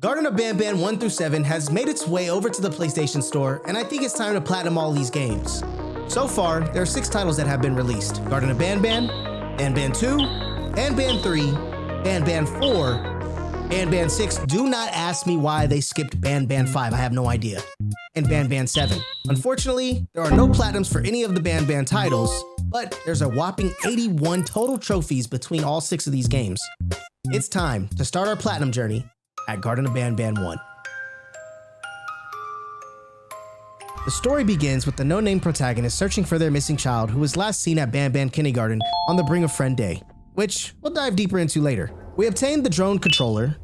Garten of BanBan 1 through 7 has made its way over to the PlayStation Store, and I think it's time to platinum all these games. So far, there are 6 titles that have been released: Garten of BanBan, BanBan 2, BanBan 3, BanBan 4, BanBan 6. Do not ask me why they skipped BanBan 5, I have no idea. And BanBan 7. Unfortunately, there are no platinums for any of the BanBan titles, but there's a whopping 81 total trophies between all 6 of these games. It's time to start our platinum journey at Garten of BanBan 1. The story begins with the no-name protagonist searching for their missing child who was last seen at BanBan Kindergarten on the Bring a Friend Day, which we'll dive deeper into later. We obtain the drone controller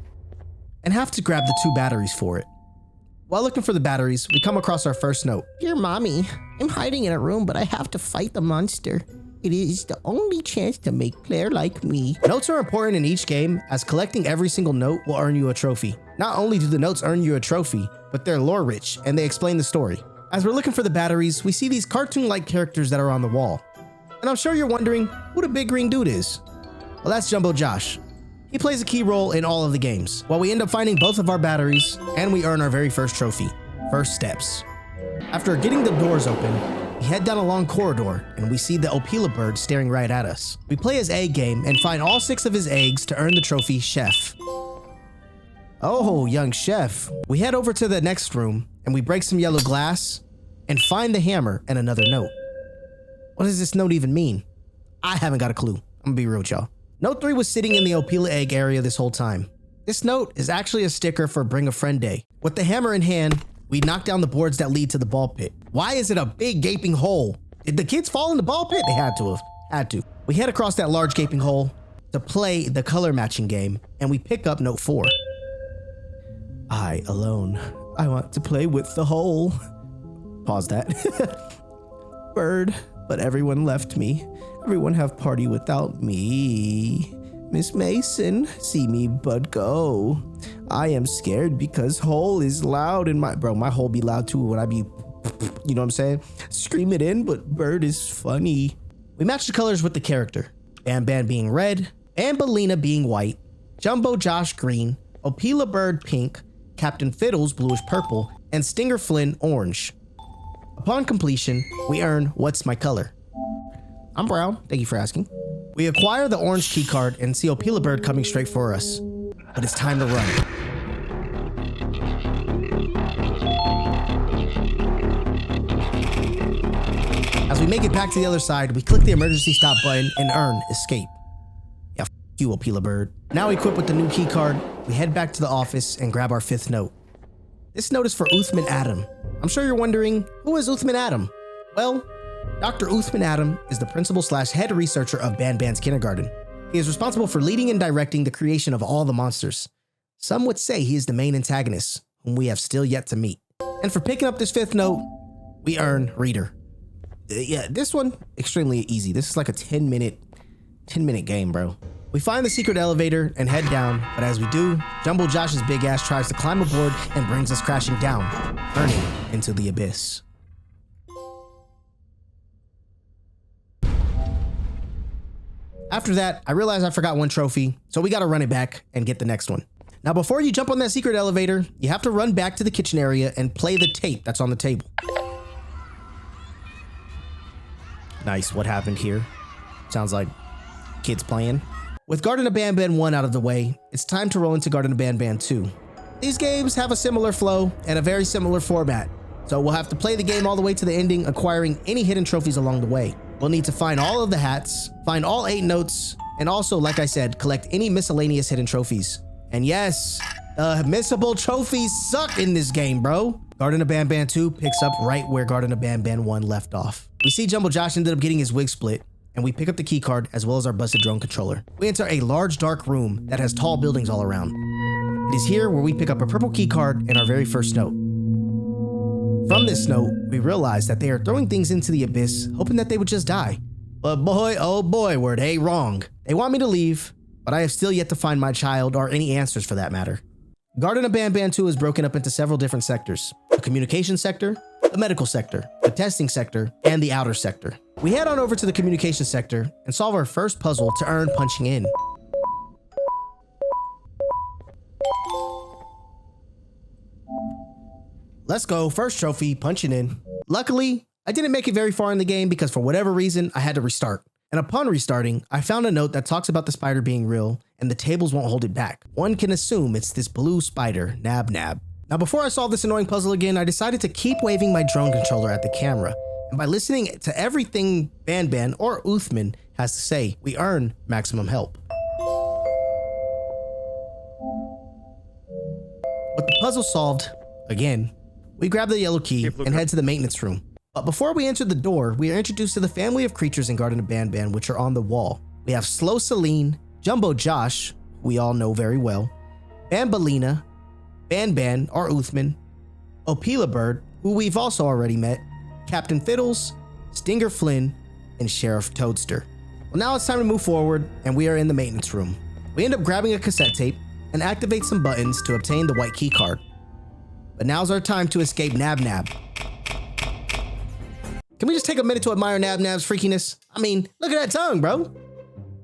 and have to grab the 2 batteries for it. While looking for the batteries, we come across our first note. Dear Mommy, I'm hiding in a room, but I have to fight the monster. It is the only chance to make Claire like me. Notes are important in each game, as collecting every single note will earn you a trophy. Not only do the notes earn you a trophy, but they're lore rich and they explain the story. As we're looking for the batteries, we see these cartoon-like characters that are on the wall. And I'm sure you're wondering who the big green dude is. Well, that's Jumbo Josh. He plays a key role in all of the games. Well, we end up finding both of our batteries, and we earn our very first trophy, First Steps. After getting the doors open, we head down a long corridor, and we see the Opila bird staring right at us. We play his egg game and find all 6 of his eggs to earn the trophy Chef. Oh, young chef. We head over to the next room, and we break some yellow glass, and find the hammer and another note. What does this note even mean? I haven't got a clue. I'm gonna be real with y'all. Note 3 was sitting in the Opila egg area this whole time. This note is actually a sticker for Bring a Friend Day. With the hammer in hand, we knock down the boards that lead to the ball pit. Why is it a big gaping hole? Did the kids fall in the ball pit? They had to. We head across that large gaping hole to play the color matching game, and we pick up note 4. I alone. I want to play with the hole. Pause that. Bird, but everyone left me. Everyone have party without me. Miss Mason, see me but go. I am scared because hole is loud and my hole be loud too when I be, you know what I'm saying? Scream it in, but bird is funny. We match the colors with the character. BanBan being red, Bambalina being white, Jumbo Josh green, Opila bird pink, Captain Fiddles bluish purple, and Stinger Flynn orange. Upon completion, we earn What's My Color? I'm brown, thank you for asking. We acquire the orange key card and see Opila bird coming straight for us. But it's time to run. As we make it back to the other side, we click the emergency stop button and earn Escape. Yeah, f you, Opila bird. Now equipped with the new key card, we head back to the office and grab our 5th note. This note is for Uthman Adam. I'm sure you're wondering, who is Uthman Adam? Well, Dr. Uthman Adam is the principal/head researcher of BanBan's kindergarten. He is responsible for leading and directing the creation of all the monsters. Some would say he is the main antagonist, whom we have still yet to meet. And for picking up this 5th note, we earn Reader. Yeah, this one, extremely easy. This is like a 10-minute game, bro. We find the secret elevator and head down, but as we do, Jumbo Josh's big ass tries to climb aboard and brings us crashing down, turning into the abyss. After that, I realized I forgot 1 trophy, so we gotta run it back and get the next one. Now, before you jump on that secret elevator, you have to run back to the kitchen area and play the tape that's on the table. Nice, what happened here? Sounds like kids playing. With Garten of BanBan 1 out of the way, it's time to roll into Garten of BanBan 2. These games have a similar flow and a very similar format, so we'll have to play the game all the way to the ending, acquiring any hidden trophies along the way. We'll need to find all of the hats, find all 8 notes, and also, like I said, collect any miscellaneous hidden trophies. And yes, the missable trophies suck in this game, bro. Garten of BanBan 2 picks up right where Garten of BanBan 1 left off. We see Jumbo Josh ended up getting his wig split, and we pick up the key card as well as our busted drone controller. We enter a large dark room that has tall buildings all around. It is here where we pick up a purple key card and our very first note. From this note, we realize that they are throwing things into the abyss, hoping that they would just die. But boy, oh boy, were they wrong. They want me to leave, but I have still yet to find my child or any answers for that matter. Garten of BanBan 2 is broken up into several different sectors: the communication sector, the medical sector, the testing sector, and the outer sector. We head on over to the communication sector and solve our first puzzle to earn punching in. Let's go, first trophy, punching in. Luckily, I didn't make it very far in the game because for whatever reason, I had to restart. And upon restarting, I found a note that talks about the spider being real and the tables won't hold it back. One can assume it's this blue spider, Nab Nab. Now before I solve this annoying puzzle again, I decided to keep waving my drone controller at the camera. And by listening to everything BanBan or Uthman has to say, we earn maximum help. With the puzzle solved, again, we grab the yellow key and head to the maintenance room. But before we enter the door, we are introduced to the family of creatures in Garten of BanBan, which are on the wall. We have Slow Celine, Jumbo Josh, who we all know very well, Bambalina, BanBan or Uthman, Opila Bird, who we've also already met, Captain Fiddles, Stinger Flynn, and Sheriff Toadster. Well, now it's time to move forward, and we are in the maintenance room. We end up grabbing a cassette tape and activate some buttons to obtain the white key card. But now's our time to escape Nab Nab. Can we just take a minute to admire Nab Nab's freakiness? I mean, look at that tongue, bro.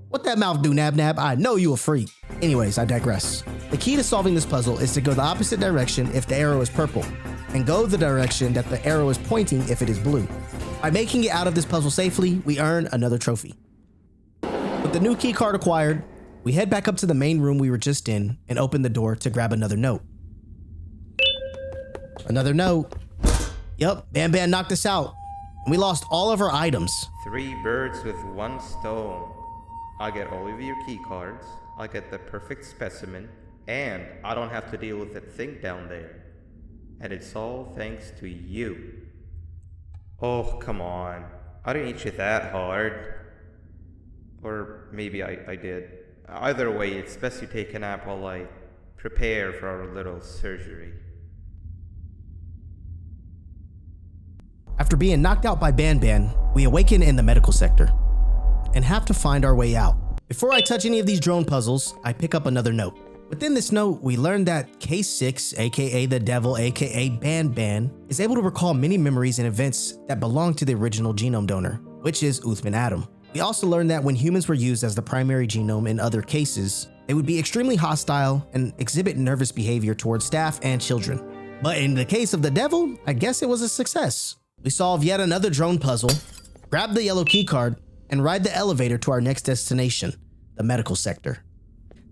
What that mouth do, Nab Nab? I know you a freak. Anyways, I digress. The key to solving this puzzle is to go the opposite direction if the arrow is purple, and go the direction that the arrow is pointing if it is blue. By making it out of this puzzle safely, we earn another trophy. With the new key card acquired, we head back up to the main room we were just in and open the door to grab another note. Another note. Yup, BanBan knocked us out. We lost all of our items. 3 birds with 1 stone. I get all of your key cards, I get the perfect specimen, and I don't have to deal with that thing down there. And it's all thanks to you. Oh, come on. I didn't eat you that hard. Or maybe I did. Either way, it's best you take a nap while I prepare for our little surgery. After being knocked out by BanBan, we awaken in the medical sector and have to find our way out. Before I touch any of these drone puzzles, I pick up another note. Within this note, we learn that Case 6, aka the Devil, aka BanBan, is able to recall many memories and events that belong to the original genome donor, which is Uthman Adam. We also learn that when humans were used as the primary genome in other cases, they would be extremely hostile and exhibit nervous behavior towards staff and children. But in the case of the Devil, I guess it was a success. We solve yet another drone puzzle, grab the yellow key card, and ride the elevator to our next destination, the medical sector.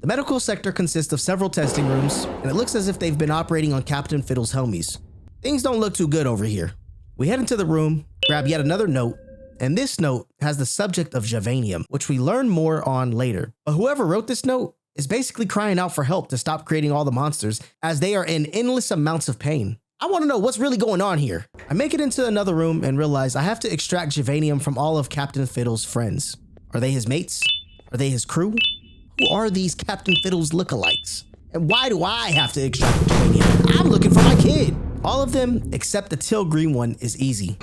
The medical sector consists of several testing rooms, and it looks as if they've been operating on Captain Fiddle's homies. Things don't look too good over here. We head into the room, grab yet another note, and this note has the subject of Javanium, which we learn more on later. But whoever wrote this note is basically crying out for help to stop creating all the monsters, as they are in endless amounts of pain. I want to know what's really going on here. I make it into another room and realize I have to extract Javanium from all of Captain Fiddle's friends. Are they his mates? Are they his crew? Who are these Captain Fiddle's lookalikes? And why do I have to extract Javanium? I'm looking for my kid. All of them except the teal green one is easy.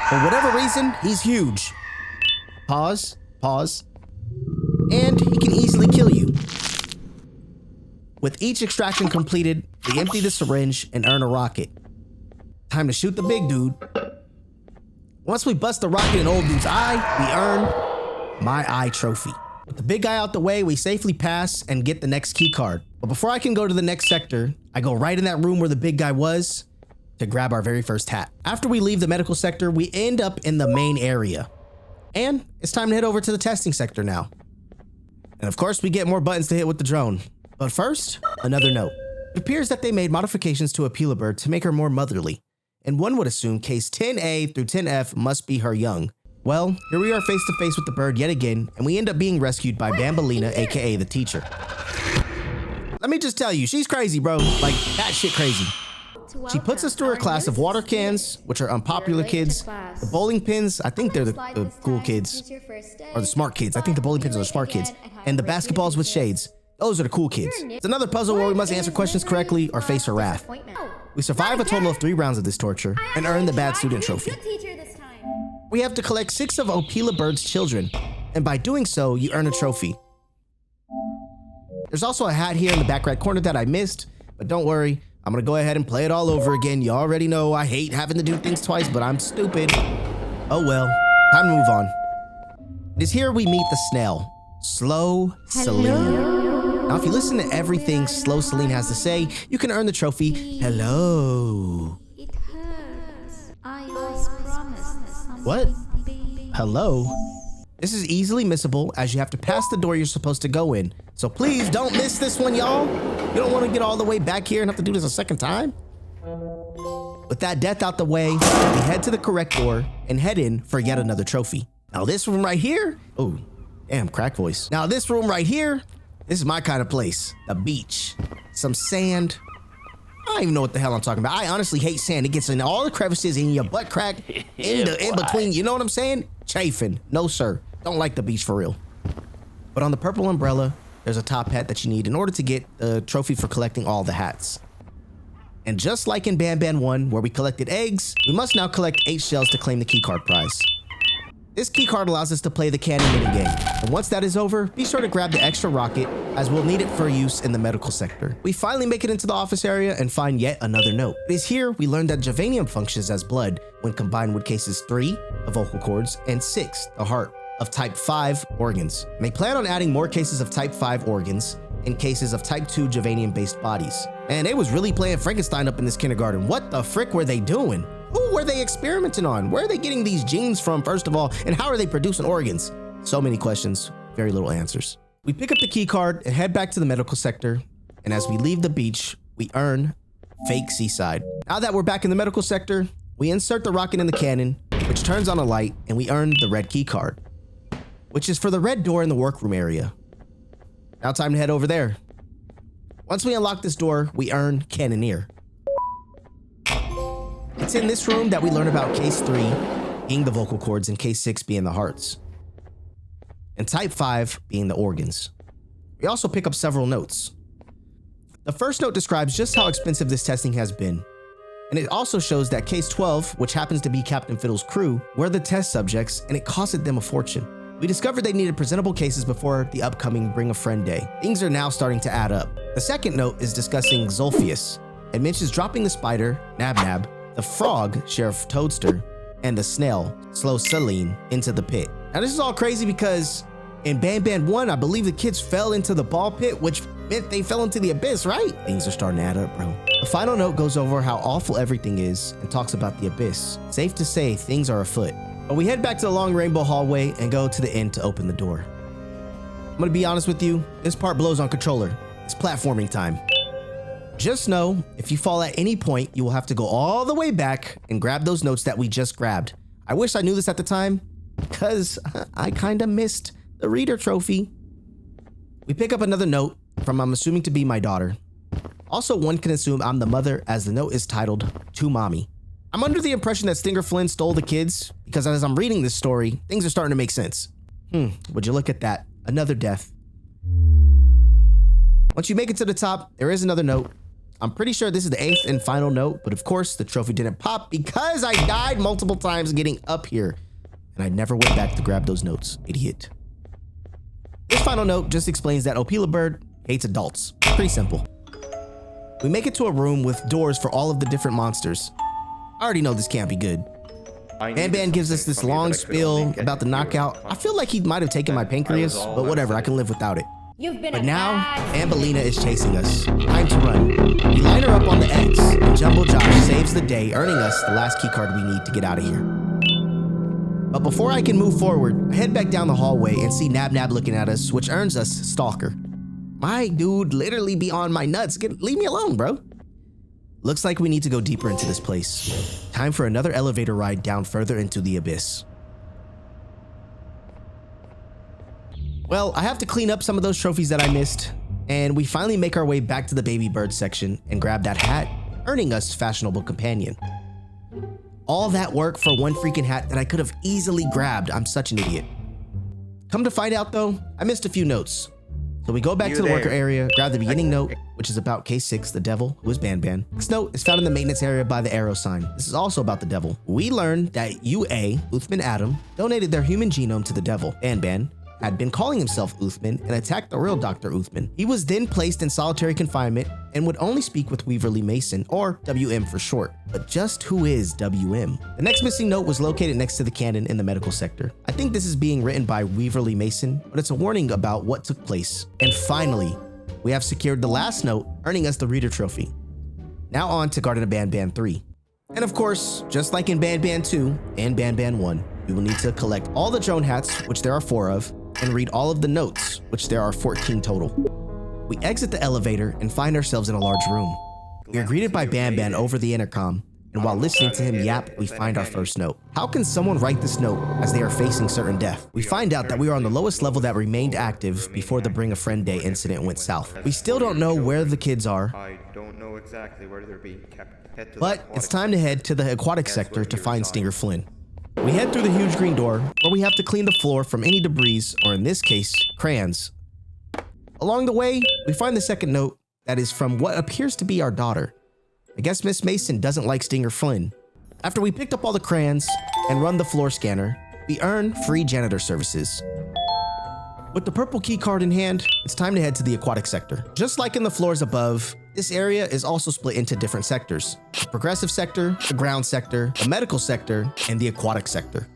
For whatever reason, he's huge. Pause, pause. And he can easily kill you. With each extraction completed, we empty the syringe and earn a rocket. Time to shoot the big dude. Once we bust the rocket in old dude's eye, we earn my eye trophy. With the big guy out the way, we safely pass and get the next key card. But before I can go to the next sector, I go right in that room where the big guy was to grab our very first hat. After we leave the medical sector, we end up in the main area. And it's time to head over to the testing sector now. And of course, we get more buttons to hit with the drone. But first, another note. It appears that they made modifications to Opila Bird to make her more motherly. And one would assume case 10A through 10F must be her young. Well, here we are face to face with the bird yet again, and we end up being rescued by Bambalina, aka the teacher. Let me just tell you, she's crazy, bro. Like, that shit crazy. She puts us through her class of water cans, which are unpopular kids, the bowling pins, I think they're the cool kids, or the smart kids. I think the bowling pins are the smart kids, and the basketballs with shades. Those are the cool kids. It's another puzzle where we must answer questions correctly or face her wrath. We survive a total of 3 rounds of this torture and earn the bad student trophy. We have to collect 6 of Opila Bird's children, and by doing so, you earn a trophy. There's also a hat here in the back right corner that I missed, but don't worry, I'm gonna go ahead and play it all over again. You already know I hate having to do things twice, but I'm stupid. Oh well, time to move on. It is here we meet the snail, Slow Celine. Now, if you listen to everything Slow Celine has to say, you can earn the trophy, Hello. What? Hello? This is easily missable as you have to pass the door you're supposed to go in. So please don't miss this one, y'all. You don't want to get all the way back here and have to do this a second time. With that death out the way, we head to the correct door and head in for yet another trophy. Now this room right here, oh, damn, crack voice. Now this room right here, this is my kind of place. The beach, some sand. I don't even know what the hell I'm talking about. I honestly hate sand. It gets in all the crevices in your butt crack, in between, you know what I'm saying? Chafing, no sir. Don't like the beach for real. But on the purple umbrella, there's a top hat that you need in order to get the trophy for collecting all the hats. And just like in BanBan 1, where we collected eggs, we must now collect 8 shells to claim the keycard prize. This keycard allows us to play the cannon minigame. And once that is over, be sure to grab the extra rocket, as we'll need it for use in the medical sector. We finally make it into the office area and find yet another note. It is here we learn that Javanium functions as blood when combined with cases 3, the vocal cords, and 6, the heart, of type 5 organs. And they plan on adding more cases of type 5 organs in cases of type 2 Javanium-based bodies. And they was really playing Frankenstein up in this kindergarten. What the frick were they doing? Who were they experimenting on? Where are they getting these genes from, first of all, and how are they producing organs? So many questions, very little answers. We pick up the key card and head back to the medical sector. And as we leave the beach, we earn fake seaside. Now that we're back in the medical sector, we insert the rocket in the cannon, which turns on a light, and we earn the red key card, which is for the red door in the workroom area. Now time to head over there. Once we unlock this door, we earn Cannoneer. It's in this room that we learn about case 3 being the vocal cords and case 6 being the hearts, and type 5 being the organs. We also pick up several notes. The first note describes just how expensive this testing has been, and it also shows that case 12, which happens to be Captain Fiddle's crew, were the test subjects, and it costed them a fortune. We discovered they needed presentable cases before the upcoming Bring a Friend Day. Things are now starting to add up. The second note is discussing Zolphius. It mentions dropping the spider, Nab, the frog, Sheriff Toadster, and the snail, Slow Celine, into the pit. Now this is all crazy because in BanBan 1, I believe the kids fell into the ball pit, which meant they fell into the abyss, right? Things are starting to add up, bro. The final note goes over how awful everything is and talks about the abyss. Safe to say, things are afoot. But we head back to the long rainbow hallway and go to the end to open the door. I'm gonna be honest with you, this part blows on controller. It's platforming time. Just know, if you fall at any point, you will have to go all the way back and grab those notes that we just grabbed. I wish I knew this at the time, because I kinda missed the reader trophy. We pick up another note from I'm assuming to be my daughter. Also, one can assume I'm the mother, as the note is titled, To Mommy. I'm under the impression that Stinger Flynn stole the kids, because as I'm reading this story, things are starting to make sense. Would you look at that? Another death. Once you make it to the top, there is another note. I'm pretty sure this is the 8th and final note, but of course the trophy didn't pop because I died multiple times getting up here, and I never went back to grab those notes, idiot. This final note just explains that Opila Bird hates adults. Pretty simple. We make it to a room with doors for all of the different monsters. I already know this can't be good. BanBan gives us this long spiel about the knockout. I feel like he might have taken my pancreas, but whatever, I can live without it. But now, Ambelina is chasing us. Time to run. We line her up on the X, and Jumbo Josh saves the day, earning us the last keycard we need to get out of here. But before I can move forward, I head back down the hallway and see Nab looking at us, which earns us Stalker. My dude literally be on my nuts. Leave me alone, bro. Looks like we need to go deeper into this place. Time for another elevator ride down further into the abyss. Well, I have to clean up some of those trophies that I missed, and we finally make our way back to the baby bird section and grab that hat, earning us Fashionable Companion. All that work for one freaking hat that I could have easily grabbed. I'm such an idiot. Come to find out though, I missed a few notes. So we go back to the worker area, grab the beginning note, which is about case 6, the devil, who is BanBan. This note is found in the maintenance area by the arrow sign. This is also about the devil. We learned that UA, Uthman Adam, donated their human genome to the devil. BanBan had been calling himself Uthman and attacked the real Dr. Uthman. He was then placed in solitary confinement and would only speak with Weaverly Mason, or WM for short. But just who is WM? The next missing note was located next to the cannon in the medical sector. I think this is being written by Weaverly Mason, but it's a warning about what took place. And finally, we have secured the last note, earning us the reader trophy. Now on to Garten of BanBan 3. And of course, just like in BanBan 2 and BanBan 1, we will need to collect all the drone hats, which there are 4 of, and read all of the notes, which there are 14 total. We exit the elevator and find ourselves in a large room. We are greeted by BanBan over the intercom, and while listening to him yap, we find our first note. How can someone write this note as they are facing certain death? We find out that we are on the lowest level that remained active before the Bring a Friend Day incident went south. We still don't know where the kids are. I don't know exactly where they're being kept. Head to the But it's time to head to the aquatic sector to find reside. Stinger Flynn. We head through the huge green door, where we have to clean the floor from any debris, or in this case, crayons. Along the way, we find the second note that is from what appears to be our daughter. I guess Miss Mason doesn't like Stinger Flynn. After we picked up all the crayons and run the floor scanner, we earn free janitor services. With the purple key card in hand, it's time to head to the aquatic sector. Just like in the floors above, this area is also split into different sectors: the progressive sector, the ground sector, the medical sector, and the aquatic sector.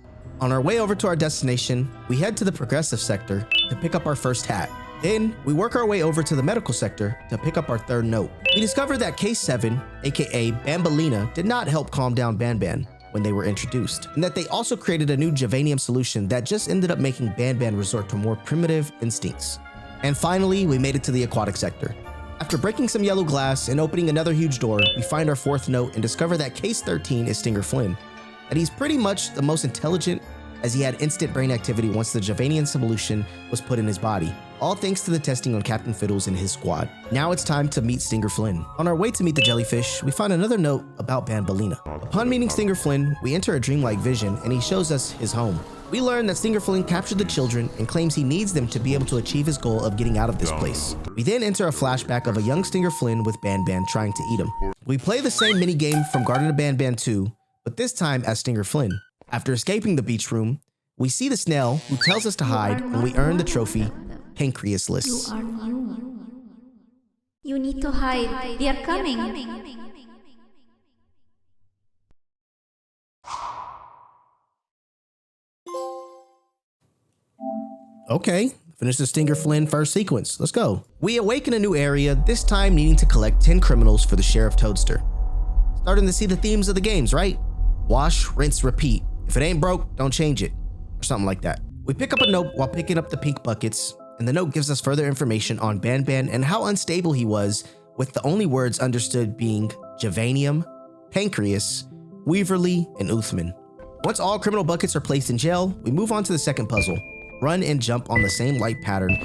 On our way over to our destination, we head to the progressive sector to pick up our first hat. Then, we work our way over to the medical sector to pick up our third note. We discover that Case 7, aka Bambalina, did not help calm down BanBan when they were introduced, and that they also created a new Javanium solution that just ended up making BanBan resort to more primitive instincts. And finally, we made it to the aquatic sector. After breaking some yellow glass and opening another huge door, we find our fourth note and discover that Case 13 is Stinger Flynn, that he's pretty much the most intelligent, as he had instant brain activity once the Javanian solution was put in his body, all thanks to the testing on Captain Fiddles and his squad. Now it's time to meet Stinger Flynn. On our way to meet the jellyfish, we find another note about Bambalina. Upon meeting Stinger Flynn, we enter a dreamlike vision and he shows us his home. We learn that Stinger Flynn captured the children and claims he needs them to be able to achieve his goal of getting out of this place. We then enter a flashback of a young Stinger Flynn with BanBan trying to eat him. We play the same minigame from Garten of BanBan 2, but this time as Stinger Flynn. After escaping the beach room, we see the snail who tells us to hide, and we earn the trophy, Pancreasless. You are new. You need to hide. They are coming. Okay, finish the Stinger Flynn first sequence. Let's go. We awaken a new area, this time needing to collect 10 criminals for the Sheriff Toadster. Starting to see the themes of the games, right? Wash, rinse, repeat. If it ain't broke, don't change it. Or something like that. We pick up a note while picking up the pink buckets, and the note gives us further information on BanBan and how unstable he was, with the only words understood being Javanium, Pancreas, Weaverly, and Uthman. Once all criminal buckets are placed in jail, we move on to the second puzzle. Run and jump on the same light pattern,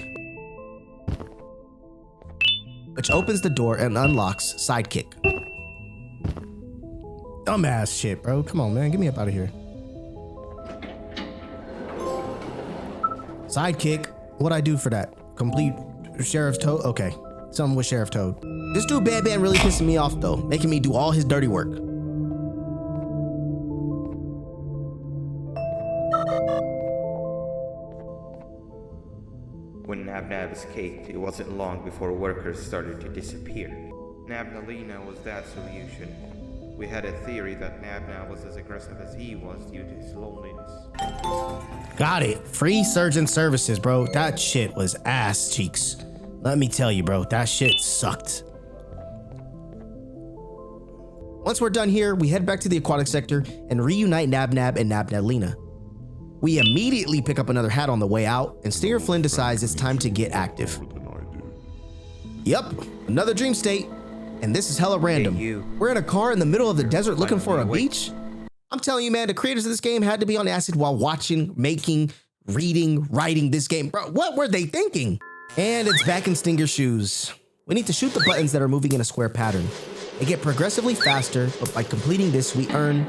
which opens the door and unlocks Sidekick. Dumbass shit, bro. Come on, man. Get me up out of here. Sidekick. What'd I do for that? Complete Sheriff Toad? Okay. Something with Sheriff Toad. This dude BanBan really pissing me off though, making me do all his dirty work. When Nab escaped, it wasn't long before workers started to disappear. Nabnalina was that solution. We had a theory that Nabna was as aggressive as he was due to his loneliness. Got it. Free surgeon services, bro. That shit was ass cheeks. Let me tell you, bro, that shit sucked. Once we're done here, we head back to the aquatic sector and reunite Nab and Nabnalina. We immediately pick up another hat on the way out, and Stinger Flynn decides it's time to get active. Yep, another dream state. And this is hella random. Hey, you. We're in a car in the middle of the desert looking for a beach? I'm telling you, man, the creators of this game had to be on acid while watching, making, reading, writing this game. Bro, what were they thinking? And it's back in Stinger's shoes. We need to shoot the buttons that are moving in a square pattern. They get progressively faster, but by completing this, we earn...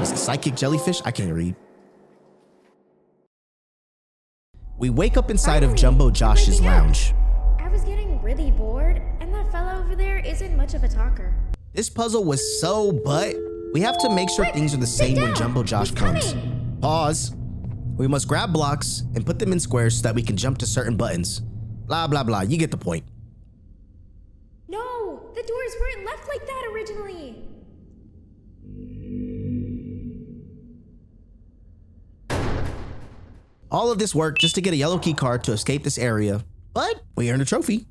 Was it Psychic Jellyfish? I can't read. We wake up inside of Jumbo Josh's lounge. I was getting really bored, and that fella over there isn't much of a talker. This puzzle was so butt. We have to make sure things are the same when Jumbo Josh comes. Pause. We must grab blocks and put them in squares so that we can jump to certain buttons. Blah, blah, blah. You get the point. No, the doors weren't left like that originally. All of this work just to get a yellow key card to escape this area, but we earned a trophy.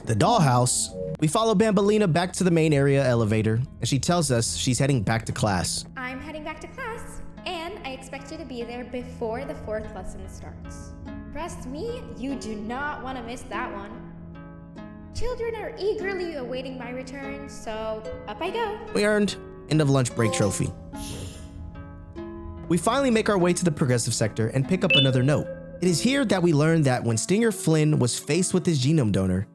the dollhouse, we follow Bambalina back to the main area elevator, and she tells us she's heading back to class. I'm heading back to class, and I expect you to be there before the 4th lesson starts. Trust me, you do not want to miss that one. Children are eagerly awaiting my return, so up I go. We earned end of lunch break trophy. We finally make our way to the progressive sector and pick up another note. It is here that we learn that when Stinger Flynn was faced with his genome donor,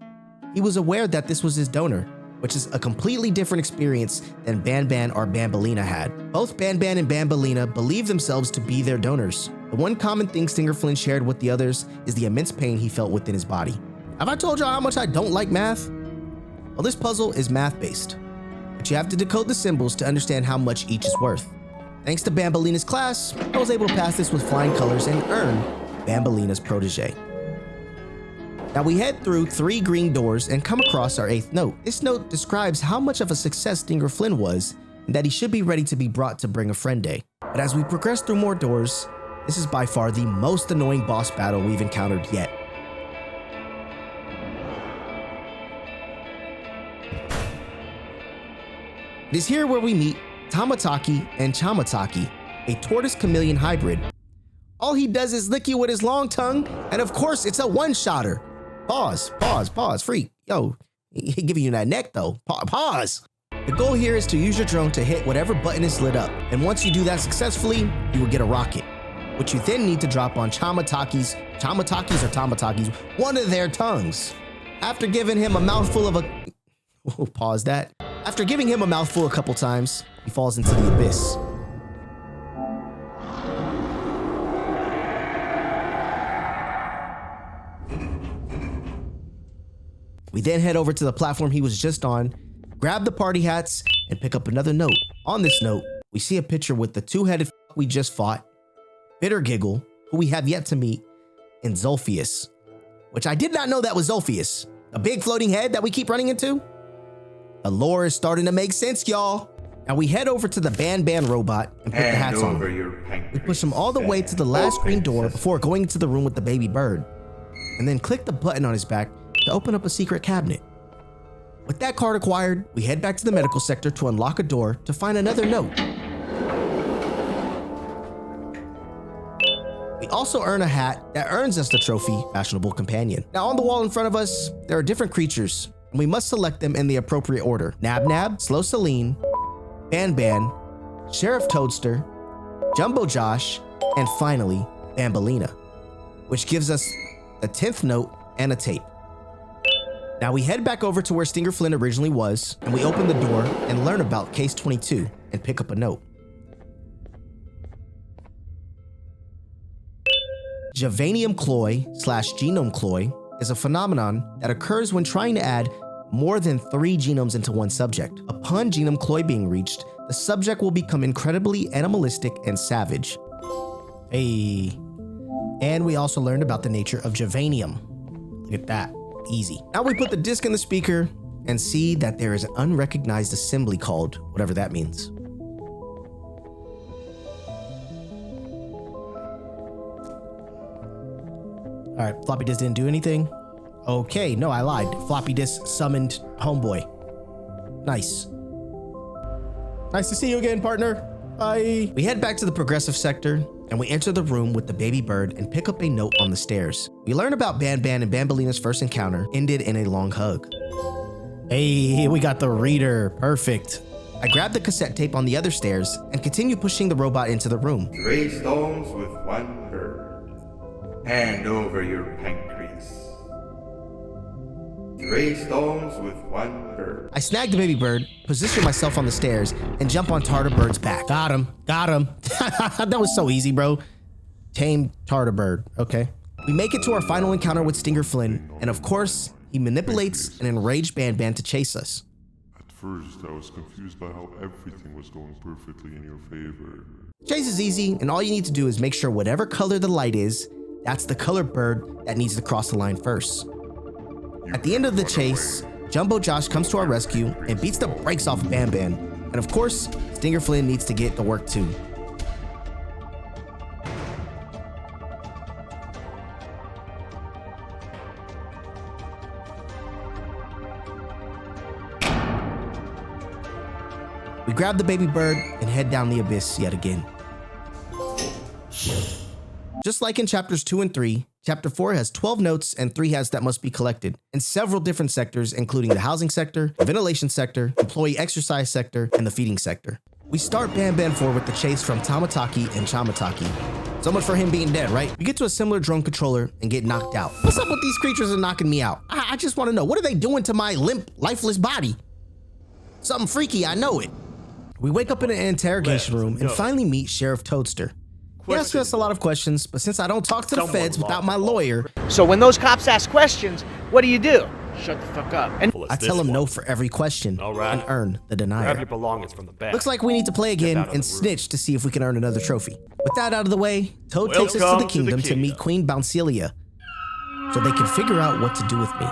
he was aware that this was his donor, which is a completely different experience than BanBan or Bambalina had. Both BanBan and Bambalina believe themselves to be their donors. The one common thing Stinger Flynn shared with the others is the immense pain he felt within his body. Have I told y'all how much I don't like math? Well, this puzzle is math-based, but you have to decode the symbols to understand how much each is worth. Thanks to Bambalina's class, I was able to pass this with flying colors and earn Bambalina's protege. Now we head through 3 green doors and come across our 8th note. This note describes how much of a success Stinger Flynn was and that he should be ready to be brought to Bring a Friend Day. But as we progress through more doors, this is by far the most annoying boss battle we've encountered yet. It is here where we meet Tamataki and Chamataki, a tortoise chameleon hybrid. All he does is lick you with his long tongue, and of course it's a one-shotter. Pause, freak. Yo, he giving you that neck though. Pause. The goal here is to use your drone to hit whatever button is lit up, and once you do that successfully, you will get a rocket, which you then need to drop on Chamataki's, one of their tongues. After giving him a mouthful of After giving him a mouthful a couple times, he falls into the abyss. We then head over to the platform he was just on, grab the party hats, and pick up another note. On this note, we see a picture with the 2-headed we just fought, Bitter Giggle, who we have yet to meet, and Zolphius, which I did not know that was Zolphius, a big floating head that we keep running into. The lore is starting to make sense, y'all. Now we head over to the BanBan robot and put the hats on. We push him all the way to the last green door before going into the room with the baby bird, and then click the button on his back to open up a secret cabinet. With that card acquired, we head back to the medical sector to unlock a door to find another note. We also earn a hat that earns us the trophy, Fashionable Companion. Now on the wall in front of us, there are different creatures, and we must select them in the appropriate order. Nab, Slow Celine, BanBan, Sheriff Toadster, Jumbo Josh, and finally, Bambalina, which gives us the 10th note and a tape. Now we head back over to where Stinger Flynn originally was, and we open the door and learn about Case 22 and pick up a note. Javanium cloy / genome cloy is a phenomenon that occurs when trying to add more than 3 genomes into one subject. Upon genome cloy being reached, the subject will become incredibly animalistic and savage. Hey. And we also learned about the nature of Javanium. Look at that. Easy. Now we put the disc in the speaker and see that there is an unrecognized assembly called whatever that means. All right, floppy disk didn't do anything. Okay, no, I lied. Floppy disk summoned homeboy. Nice. Nice to see you again, partner. Bye. We head back to the progressive sector and we enter the room with the baby bird and pick up a note on the stairs. We learn about BanBan and Bambalina's first encounter ended in a long hug. Hey, we got the reader. Perfect. I grab the cassette tape on the other stairs and continue pushing the robot into the room. 3 stones with 1 bird. Hand over your pancreas. 3 stones with 1 bird. I snag the baby bird, position myself on the stairs, and jump on Tardibird's back. Got him. That was so easy, bro. Tame Tardibird. Okay. We make it to our final encounter with Stinger Flynn, and of course, he manipulates an enraged BanBan to chase us. At first, I was confused by how everything was going perfectly in your favor. Chase is easy, and all you need to do is make sure whatever color the light is, that's the color bird that needs to cross the line first. At the end of the chase, Jumbo Josh comes to our rescue and beats the brakes off BanBan. And of course, Stinger Flynn needs to get to work too. We grab the baby bird and head down the abyss yet again. Just like in chapters 2 and 3, chapter 4 has 12 notes and 3 hats that must be collected in several different sectors, including the housing sector, the ventilation sector, employee exercise sector, and the feeding sector. We start BanBan 4 with the chase from Tamataki and Chamataki. So much for him being dead, right? We get to a similar drone controller and get knocked out. What's up with these creatures are knocking me out? I just want to know, what are they doing to my limp, lifeless body? Something freaky, I know it. We wake up in an interrogation room and finally meet Sheriff Toadster. He asks us a lot of questions, but since I don't talk to the feds without my lawyer... So when those cops ask questions, what do? Shut the fuck up. And I tell him no for every question and earn the denier. Grab your belongings from the back. Looks like we need to play again and snitch to see if we can earn another trophy. With that out of the way, Toad takes us to the kingdom to meet Queen Bouncilia so they can figure out what to do with me.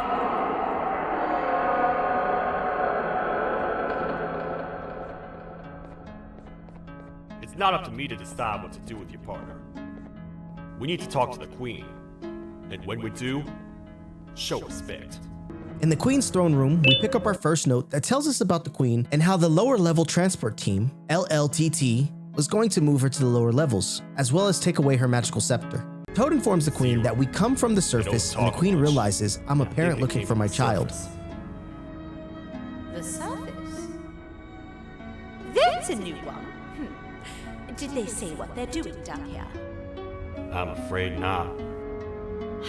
It's not up to me to decide what to do with your partner. We need to talk to the queen. And when we do, show respect. In the Queen's throne room, we pick up our first note that tells us about the Queen and how the lower level transport team, LLTT, was going to move her to the lower levels, as well as take away her magical scepter. Toad informs the Queen that we come from the surface, and the Queen realizes I'm a parent looking for my child. The surface? That's a new one. Did they say what they're doing down here? I'm afraid not. I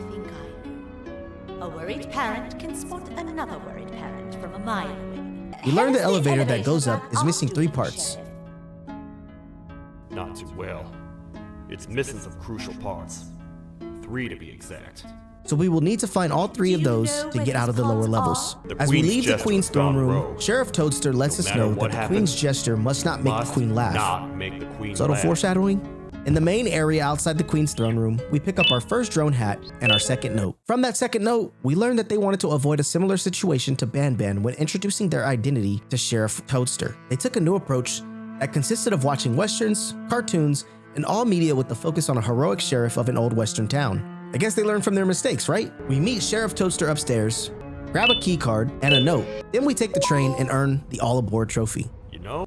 think I know. A worried parent can spot another worried parent from a mile away. We learn the How's elevator that goes elevator up is missing 3 operating, parts. Sheriff? Not too well. It's missing some crucial parts. 3 to be exact. So we will need to find all 3 of those to get out of the lower levels. As we leave the Queen's throne room, Sheriff Toadster lets us know that the Queen's gesture must not make the Queen laugh. Subtle foreshadowing? In the main area outside the Queen's throne room, we pick up our first drone hat and our second note. From that second note, we learn that they wanted to avoid a similar situation to BanBan when introducing their identity to Sheriff Toadster. They took a new approach that consisted of watching westerns, cartoons, and all media with the focus on a heroic sheriff of an old western town. I guess they learned from their mistakes, right? We meet Sheriff Toadster upstairs, grab a key card and a note. Then we take the train and earn the all aboard trophy.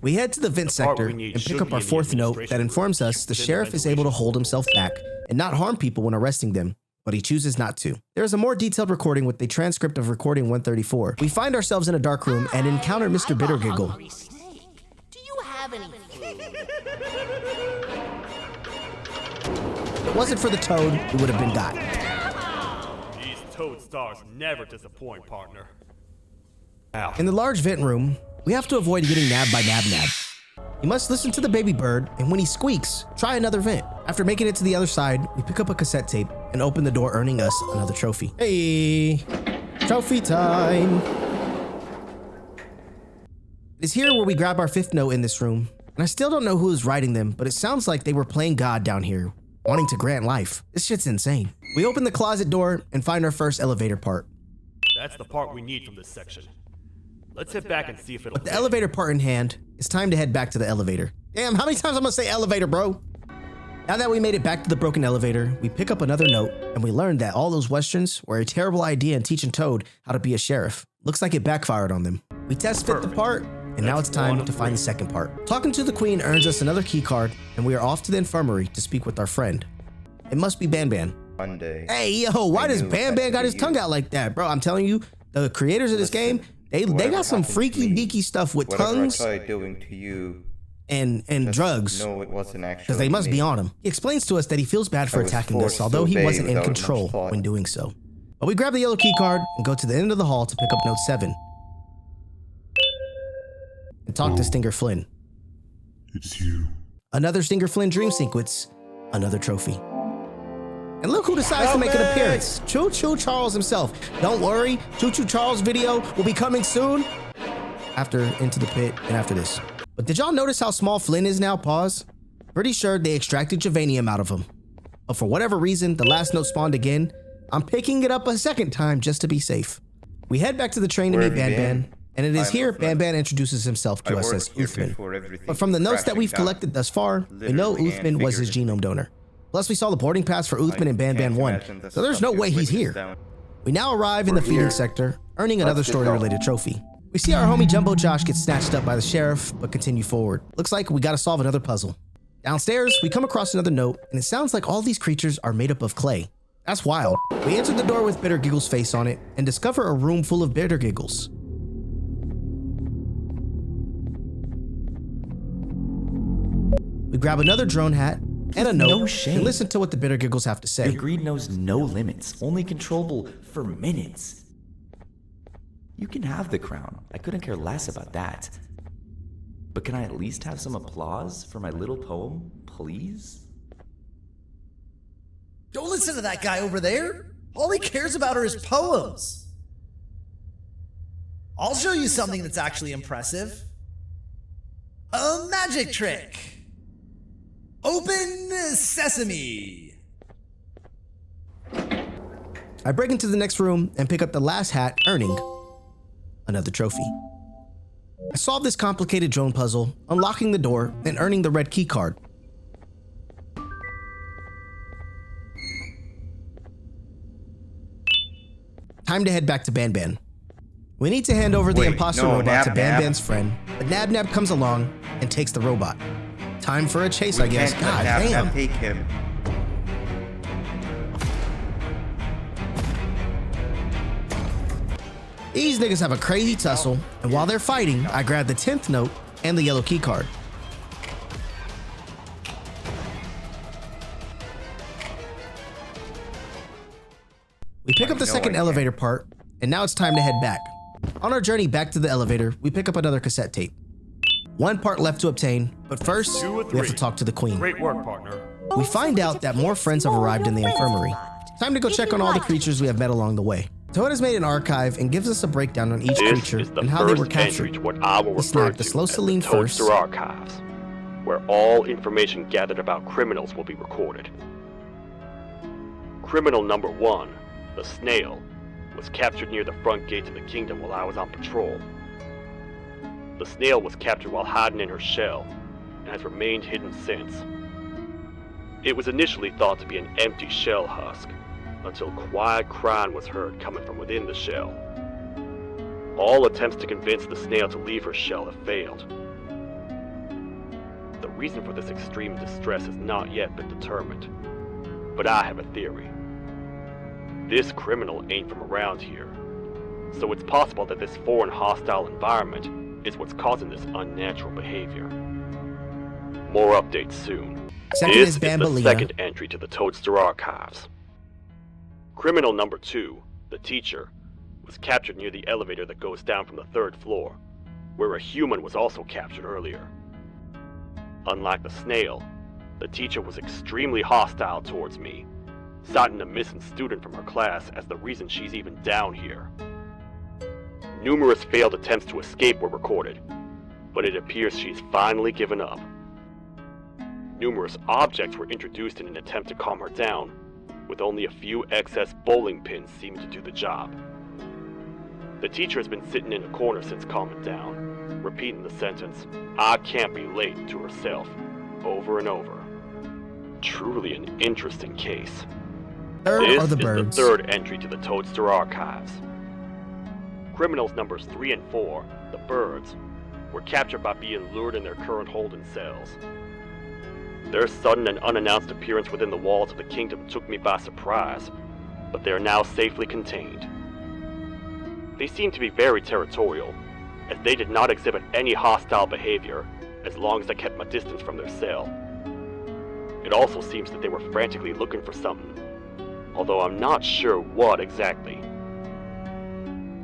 We head to the vent sector and pick up our 4th note that informs us the sheriff is able to hold himself back and not harm people when arresting them, but he chooses not to. There is a more detailed recording with the transcript of recording 134. We find ourselves in a dark room and encounter Mr. Bittergiggle. Do you have any food? If it wasn't for the toad, it would have been got. These toad stars never disappoint, partner. Ow. In the large vent room, we have to avoid getting nabbed by Nab. You must listen to the baby bird, and when he squeaks, try another vent. After making it to the other side, we pick up a cassette tape and open the door, earning us another trophy. Hey, trophy time. It's here where we grab our 5th note in this room, and I still don't know who is writing them, but it sounds like they were playing God down here, wanting to grant life. This shit's insane. We open the closet door and find our first elevator part. That's the part we need from this section. Let's head back and see if it'll With the elevator part in hand, it's time to head back to the elevator. Damn, how many times I'm gonna say elevator, bro? Now that we made it back to the broken elevator, we pick up another note, and we learned that all those westerns were a terrible idea in teaching Toad how to be a sheriff. Looks like it backfired on them. We test fit the part, and now it's time to find the second part. Talking to the Queen earns us another key card, and we are off to the infirmary to speak with our friend. It must be BanBan. One day. Hey, yo, why does BanBan got his tongue out like that? Bro, I'm telling you, the creators of this game, they got some freaky deaky stuff with tongues I tried doing to you, and drugs. no, it wasn't actually Because they must me. be on him. He explains to us that he feels bad for I was attacking us, forced to although he obey wasn't in without much control thought. when doing so. But we grab the yellow key card and go to the end of the hall to pick up note 7. And talk to Stinger Flynn. It's you. Another Stinger Flynn dream sequence, another trophy. And look who decides to make an appearance. Choo Choo Charles himself. Don't worry, Choo Choo Charles video will be coming soon. After Into the Pit and after this. But did y'all notice how small Flynn is now? Pause. Pretty sure they extracted Javanium out of him. But for whatever reason, the last note spawned again. I'm picking it up a second time just to be safe. We head back to the train to meet BanBan. And it is here BanBan introduces himself to us as Uthman. But from the notes that we've collected thus far, we know Uthman was his genome donor. Plus, we saw the boarding pass for Uthman in BanBan 1, so there's no way he's here. We now arrive in the feeding sector, earning another story-related trophy. We see our homie Jumbo Josh get snatched up by the sheriff, but continue forward. Looks like we gotta solve another puzzle. Downstairs, we come across another note, and it sounds like all these creatures are made up of clay. That's wild. We enter the door with Bitter Giggle's face on it, and discover a room full of Bitter Giggles. We grab another drone hat and a note, No shame. and listen to what the Bitter Giggles have to say. Your greed knows no limits, only controllable for minutes. You can have the crown. I couldn't care less about that. But can I at least have some applause for my little poem, please? Don't listen to that guy over there. All he cares about are his poems. I'll show you something that's actually impressive. A magic trick. Open sesame. I break into the next room and pick up the last hat, earning another trophy. I solve this complicated drone puzzle, unlocking the door and earning the red key card. Time to head back to BanBan. We need to hand over the imposter robot to BanBan's friend, but Nab comes along and takes the robot. Time for a chase, I guess. God damn. Take him. These niggas have a crazy tussle, and while they're fighting, I grab the 10th note and the yellow key card. We pick up the second elevator part, and now it's time to head back. On our journey back to the elevator, we pick up another cassette tape. One part left to obtain, but first, we have to talk to the queen. Great work, partner. We find out that more friends have arrived in the infirmary. Time to go check on all the creatures we have met along the way. Toad has made an archive and gives us a breakdown on each creature and how they were captured. What I will We snag the slow Celine first. Toadster Archives, where all information gathered about criminals will be recorded. Criminal number 1, the snail, was captured near the front gate to the kingdom while I was on patrol. The snail was captured while hiding in her shell and has remained hidden since. It was initially thought to be an empty shell husk, until quiet crying was heard coming from within the shell. All attempts to convince the snail to leave her shell have failed. The reason for this extreme distress has not yet been determined, but I have a theory. This criminal ain't from around here, so it's possible that this foreign hostile environment is what's causing this unnatural behavior. More updates soon. Second This is is the Bambalina. second entry to the Toadster Archives. Criminal number 2, the teacher, was captured near the elevator that goes down from the 3rd floor, where a human was also captured earlier. Unlike the snail, the teacher was extremely hostile towards me, citing a missing student from her class as the reason she's even down here. Numerous failed attempts to escape were recorded, but it appears she's finally given up. Numerous objects were introduced in an attempt to calm her down, with only a few excess bowling pins seeming to do the job. The teacher has been sitting in a corner since calming down, repeating the sentence, "I can't be late," to herself, over and over. Truly an interesting case. Third This are the is birds. the 3rd entry to the Toadster Archives. Criminals numbers 3 and 4, the birds, were captured by being lured in their current holding cells. Their sudden and unannounced appearance within the walls of the kingdom took me by surprise, but they are now safely contained. They seem to be very territorial, as they did not exhibit any hostile behavior as long as I kept my distance from their cell. It also seems that they were frantically looking for something, although I'm not sure what exactly.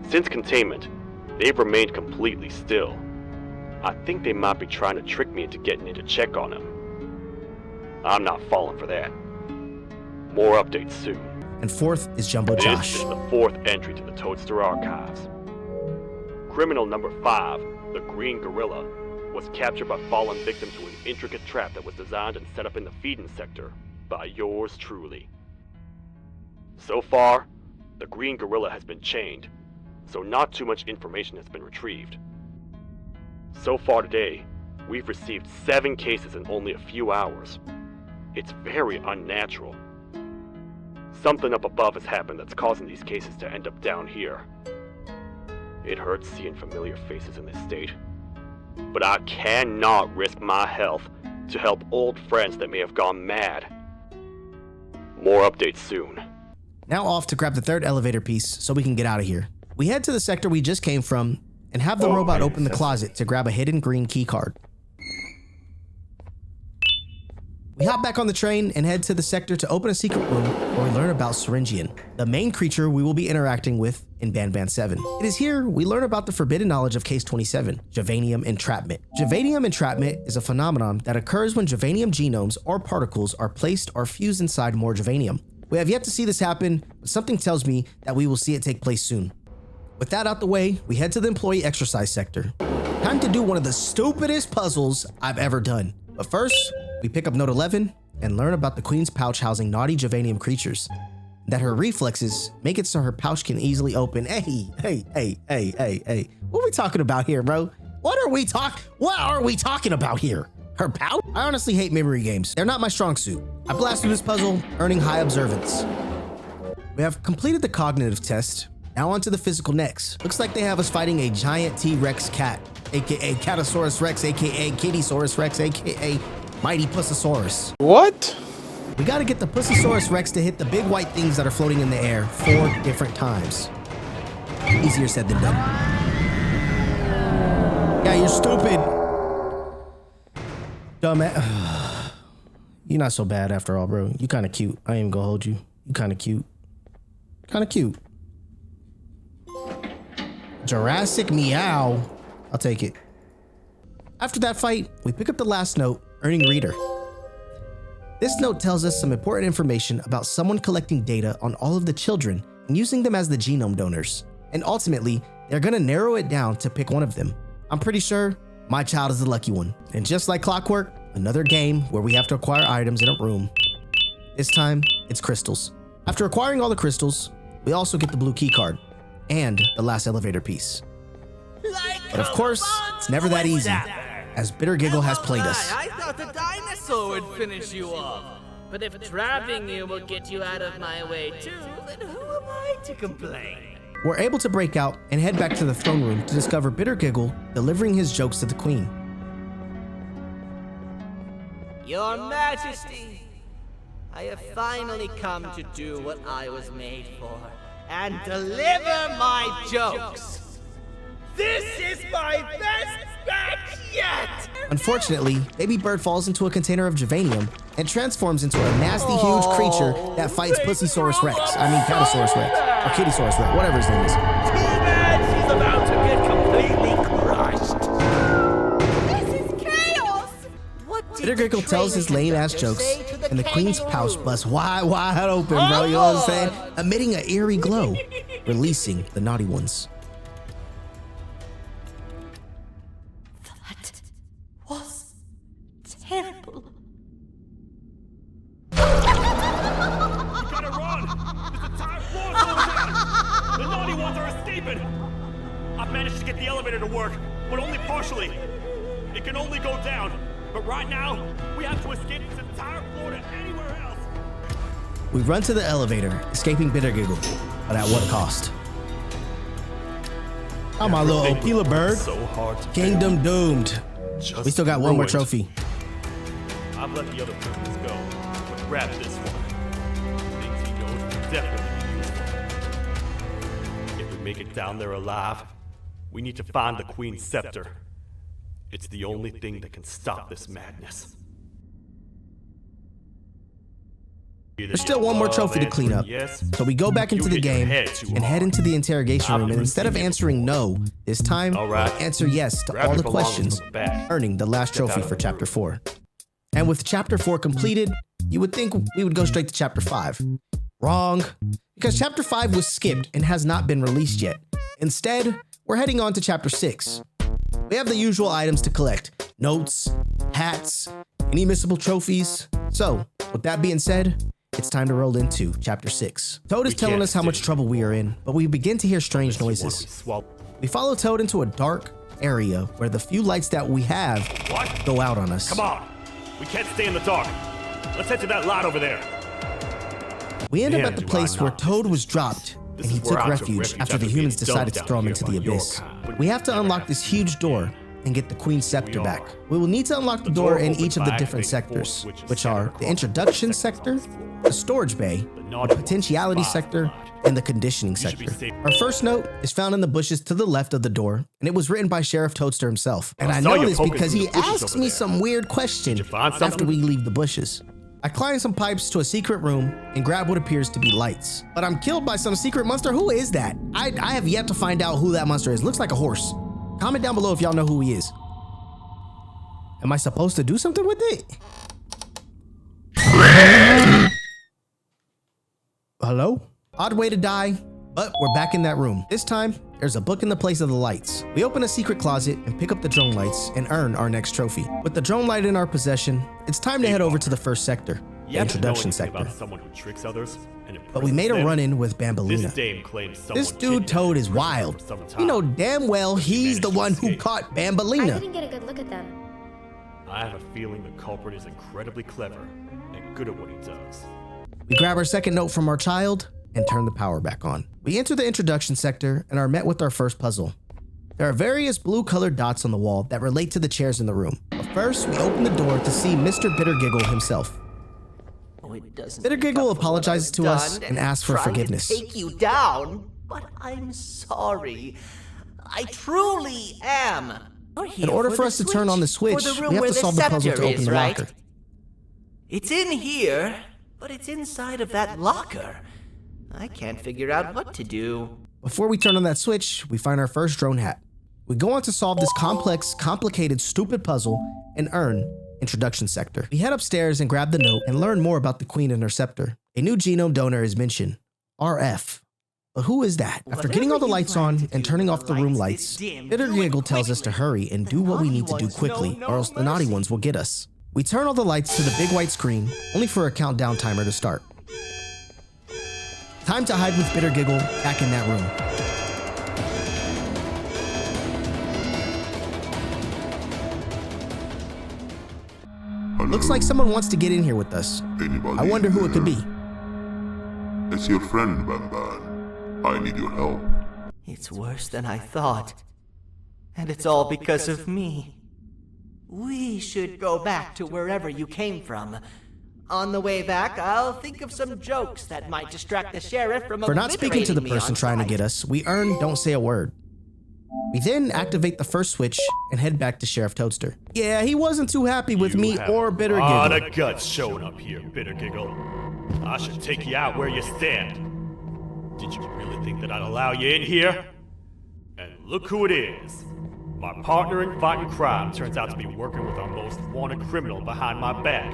Since containment, they've remained completely still. I think they might be trying to trick me into getting in to check on them. I'm not falling for that. More updates soon. And fourth is Jumbo This Josh. is the 4th entry to the Toadster Archives. Criminal number 5, the Green Gorilla, was captured by falling victim to an intricate trap that was designed and set up in the feeding sector by yours truly. So far, the Green Gorilla has been chained, so not too much information has been retrieved. So far today, we've received 7 cases in only a few hours. It's very unnatural. Something up above has happened that's causing these cases to end up down here. It hurts seeing familiar faces in this state. But I cannot risk my health to help old friends that may have gone mad. More updates soon. Now off to grab the third elevator piece so we can get out of here. We head to the sector we just came from and have the robot open the closet to grab a hidden green key card. We hop back on the train and head to the sector to open a secret room where we learn about Syringian, the main creature we will be interacting with in BanBan 7. It is here we learn about the forbidden knowledge of Case 27, Javanium entrapment. Javanium entrapment is a phenomenon that occurs when Javanium genomes or particles are placed or fused inside more Javanium. We have yet to see this happen, but something tells me that we will see it take place soon. With that out the way, we head to the employee exercise sector. Time to do one of the stupidest puzzles I've ever done. But first, we pick up note 11 and learn about the queen's pouch housing naughty Javanium creatures. That her reflexes make it so her pouch can easily open. Hey. What are we talking about here, bro? What are we talking about here? Her pouch? I honestly hate memory games. They're not my strong suit. I blast through this puzzle, earning high observance. We have completed the cognitive test. Now onto the physical next. Looks like they have us fighting a giant T-Rex cat, aka Catosaurus Rex, aka Kittysaurus Rex, aka Mighty Pussosaurus. What? We gotta get the Pussosaurus Rex to hit the big white things that are floating in the air 4 different times. Easier said than done. Yeah, you're stupid. Dumbass. You're not so bad after all, bro. You kinda cute. I ain't even gonna hold you. You kinda cute. Kinda cute. Jurassic Meow. I'll take it. After that fight, we pick up the last note, earning reader. This note tells us some important information about someone collecting data on all of the children and using them as the genome donors. And ultimately, they're gonna narrow it down to pick one of them. I'm pretty sure my child is the lucky one. And just like clockwork, another game where we have to acquire items in a room. This time, it's crystals. After acquiring all the crystals, we also get the blue key card and the last elevator piece. But of course, it's never that easy, as Bitter Giggle has played us. I thought the dinosaur would finish you off. But if trapping you will get you out of my way too, then who am I to complain? We're able to break out and head back to the throne room to discover Bitter Giggle delivering his jokes to the queen. Your Majesty, I have finally come to do what I was made for, and deliver my jokes. This is my best speech yet! Unfortunately, Baby Bird falls into a container of Javanium and transforms into a nasty, huge creature that fights Pussysaurus Rex. I mean, Catosaurus Rex. Or Kittysaurus Rex, whatever his name is. Too bad she's about to get completely crushed. This is chaos! Bitter Giggle tells his lame-ass jokes, and the queen's pouch busts wide open, bro, you know what I'm saying? Emitting an eerie glow, releasing the naughty ones. Terrible. You gotta run! There's a entire floor going down! The naughty ones are escaping! I've managed to get the elevator to work, but only partially. It can only go down, but right now, we have to escape this entire floor to anywhere else! We run to the elevator, escaping Bitter Giggle, but at what cost? Oh, my little Opila bird. So hard to Kingdom doomed. We still got one more trophy. I've let the other prisoners go, but grab this one. Things he knows will definitely be useful. If we make it down there alive, we need to find the Queen's scepter. It's the only thing that can stop this madness. There's still one more trophy to clean up, so we go back into the game and head into the interrogation room, and instead of answering no, this time, answer yes to all the questions, earning the last trophy for Chapter 4. And with Chapter 4 completed, you would think we would go straight to Chapter 5. Wrong, because Chapter 5 was skipped and has not been released yet. Instead, we're heading on to Chapter 6. We have the usual items to collect: notes, hats, any missable trophies. So, with that being said, it's time to roll into Chapter 6. Toad is telling us how much trouble we are in, but we begin to hear strange noises. We follow Toad into a dark area where the few lights that we have go out on us. Come on! We can't stay in the dark. Let's head to that lot over there. We end up at the place where Toad was dropped and he took refuge after the humans decided to throw him into the abyss. We have to unlock this huge door and get the Queen's Scepter back. We will need to unlock the door in each of the different sectors, which are the Introduction Sector, the Storage Bay, the Potentiality Sector, and the Conditioning Sector. Our first note is found in the bushes to the left of the door, and it was written by Sheriff Toadster himself. And I know this because he asks me some weird question after we leave the bushes. I climb some pipes to a secret room and grab what appears to be lights. But I'm killed by some secret monster. Who is that? I have yet to find out who that monster is. Looks like a horse. Comment down below if y'all know who he is. Am I supposed to do something with it? Hello? Odd way to die, but we're back in that room. This time, there's a book in the place of the lights. We open a secret closet and pick up the drone lights and earn our next trophy. With the drone light in our possession, it's time to head over to the first sector, the Introduction Sector. But we made a run-in with BanBalina. This dude Toad is wild. You know damn well he's the one who caught BanBalina. I didn't get a good look at them. I have a feeling the culprit is incredibly clever and good at what he does. We grab our second note from our child and turn the power back on. We enter the Introduction Sector and are met with our first puzzle. There are various blue-colored dots on the wall that relate to the chairs in the room. But first, we open the door to see Mr. Bittergiggle himself. Bittergiggle apologizes to us and asks for forgiveness. Take you down, but I'm sorry. I truly am. In order for us to turn on the switch, we have to solve the puzzle to open the locker. It's in here, but it's inside of that locker. I can't figure out what to do. Before we turn on that switch, we find our first drone hat. We go on to solve this complex, complicated, stupid puzzle and earn Introduction Sector. We head upstairs and grab the note and learn more about the Queen and her scepter. A new genome donor is mentioned, RF. But who is that? After getting all the lights on and turning off the room lights, Bittergiggle tells us to hurry and do what we need to do quickly, or else the naughty ones will get us. We turn all the lights to the big white screen, only for a countdown timer to start. Time to hide with Bittergiggle back in that room. Hello? Looks like someone wants to get in here with us. Anybody I wonder who it could be. It's your friend, BanBan. I need your help. It's worse than I thought. And it's all because of me. We should go back to wherever you came from. On the way back, I'll think of some jokes that might distract the sheriff from For not speaking to the person trying to get us, we earn Don't Say a Word. We then activate the first switch and head back to Sheriff Toadster. Yeah, he wasn't too happy with me or Bittergiggle. Ah, the guts showing up here, Bittergiggle. I should take you out where you stand. Did you really think that I'd allow you in here? And look who it is. My partner in fighting crime turns out to be working with our most wanted criminal behind my back.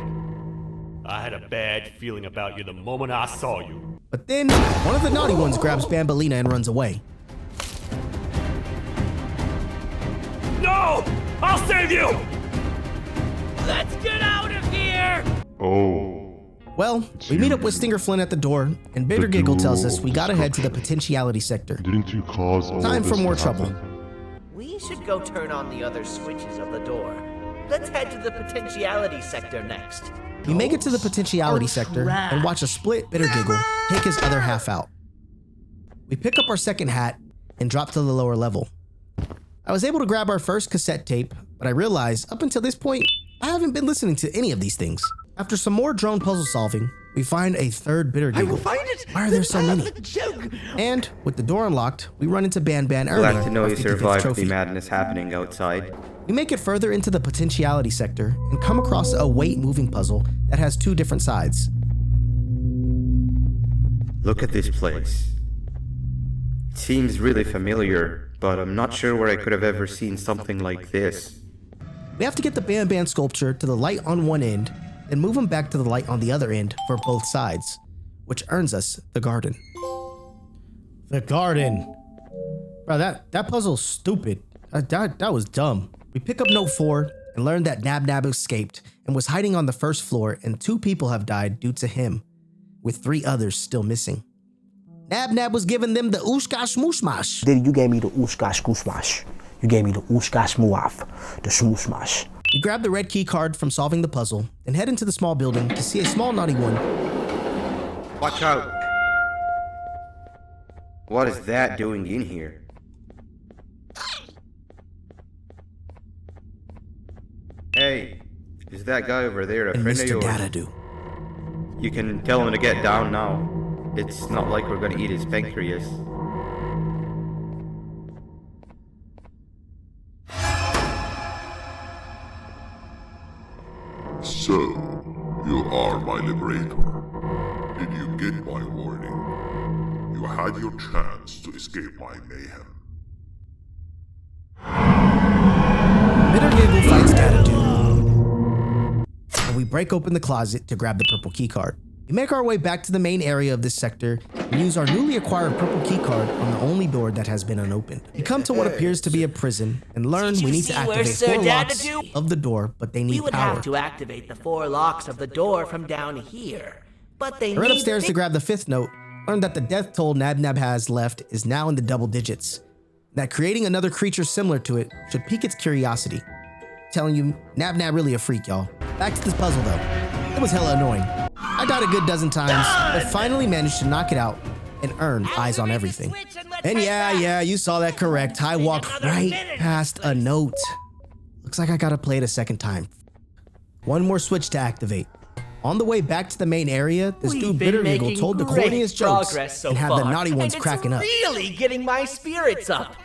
I had a bad feeling about you the moment I saw you. But then, one of the naughty ones grabs BanBalina and runs away. No! I'll save you! Let's get out of here! Oh. Well, we meet up with Stinger Flynn at the door, and Bittergiggle tells us we gotta head to the Potentiality Sector. Didn't you cause all Time this for more to trouble. happen? We should go turn on the other switches of the door. Let's head to the Potentiality Sector next. We make it to the Potentiality Sector and watch a split Bittergiggle take his other half out. We pick up our second hat and drop to the lower level. I was able to grab our first cassette tape, but I realized up until this point, I haven't been listening to any of these things. After some more drone puzzle solving, we find a third Bittergiggle. I will find it. Why are there so many? And with the door unlocked, we run into BanBan earlier. Glad to know you survived the madness happening outside. We make it further into the Potentiality Sector and come across a weight moving puzzle that has two different sides. Look at this place. It seems really familiar, but I'm not sure where I could have ever seen something like this. We have to get the BanBan sculpture to the light on one end, then move him back to the light on the other end for both sides, which earns us the garden. The garden. Bro, that puzzle's stupid. That was dumb. We pick up note 4 and learn that Nab escaped and was hiding on the first floor, and 2 people have died due to him, with 3 others still missing. Nab was giving them the ooshkash mooshmash. You gave me the ooshkash gooshmash. You gave me the ooshkash muaf, the smooshmash. We grab the red key card from solving the puzzle and head into the small building to see a small naughty one. Watch out! What is that doing in here? Hey, is that guy over there a And friend of Mr. yours? Dadadoo. You can tell him to get down now. It's not like we're gonna eat his pancreas. So, you are my liberator. Did you get my warning? You had your chance to escape my mayhem. Bittergiggle fights Dadadoo, and we break open the closet to grab the purple keycard. We make our way back to the main area of this sector and use our newly acquired purple keycard on the only door that has been unopened. We come to what appears to be a prison and learn we need to activate 4 locks of the door, but they We need would power. have to activate the 4 locks of the door from down here, but they I ran need upstairs to grab the 5th note, learned that the death toll Nab has left is now in the double digits. That creating another creature similar to it should pique its curiosity. Telling you, Nab really a freak, y'all. Back to this puzzle though. It was hella annoying. I died a good dozen times, but finally managed to knock it out and earn eyes on everything. And yeah, you saw that correct. I walked right past a note. Looks like I gotta play it a second time. One more switch to activate. On the way back to the main area, this dude Bittergiggle told the corniest jokes and had the naughty ones cracking up. Really getting my spirits up.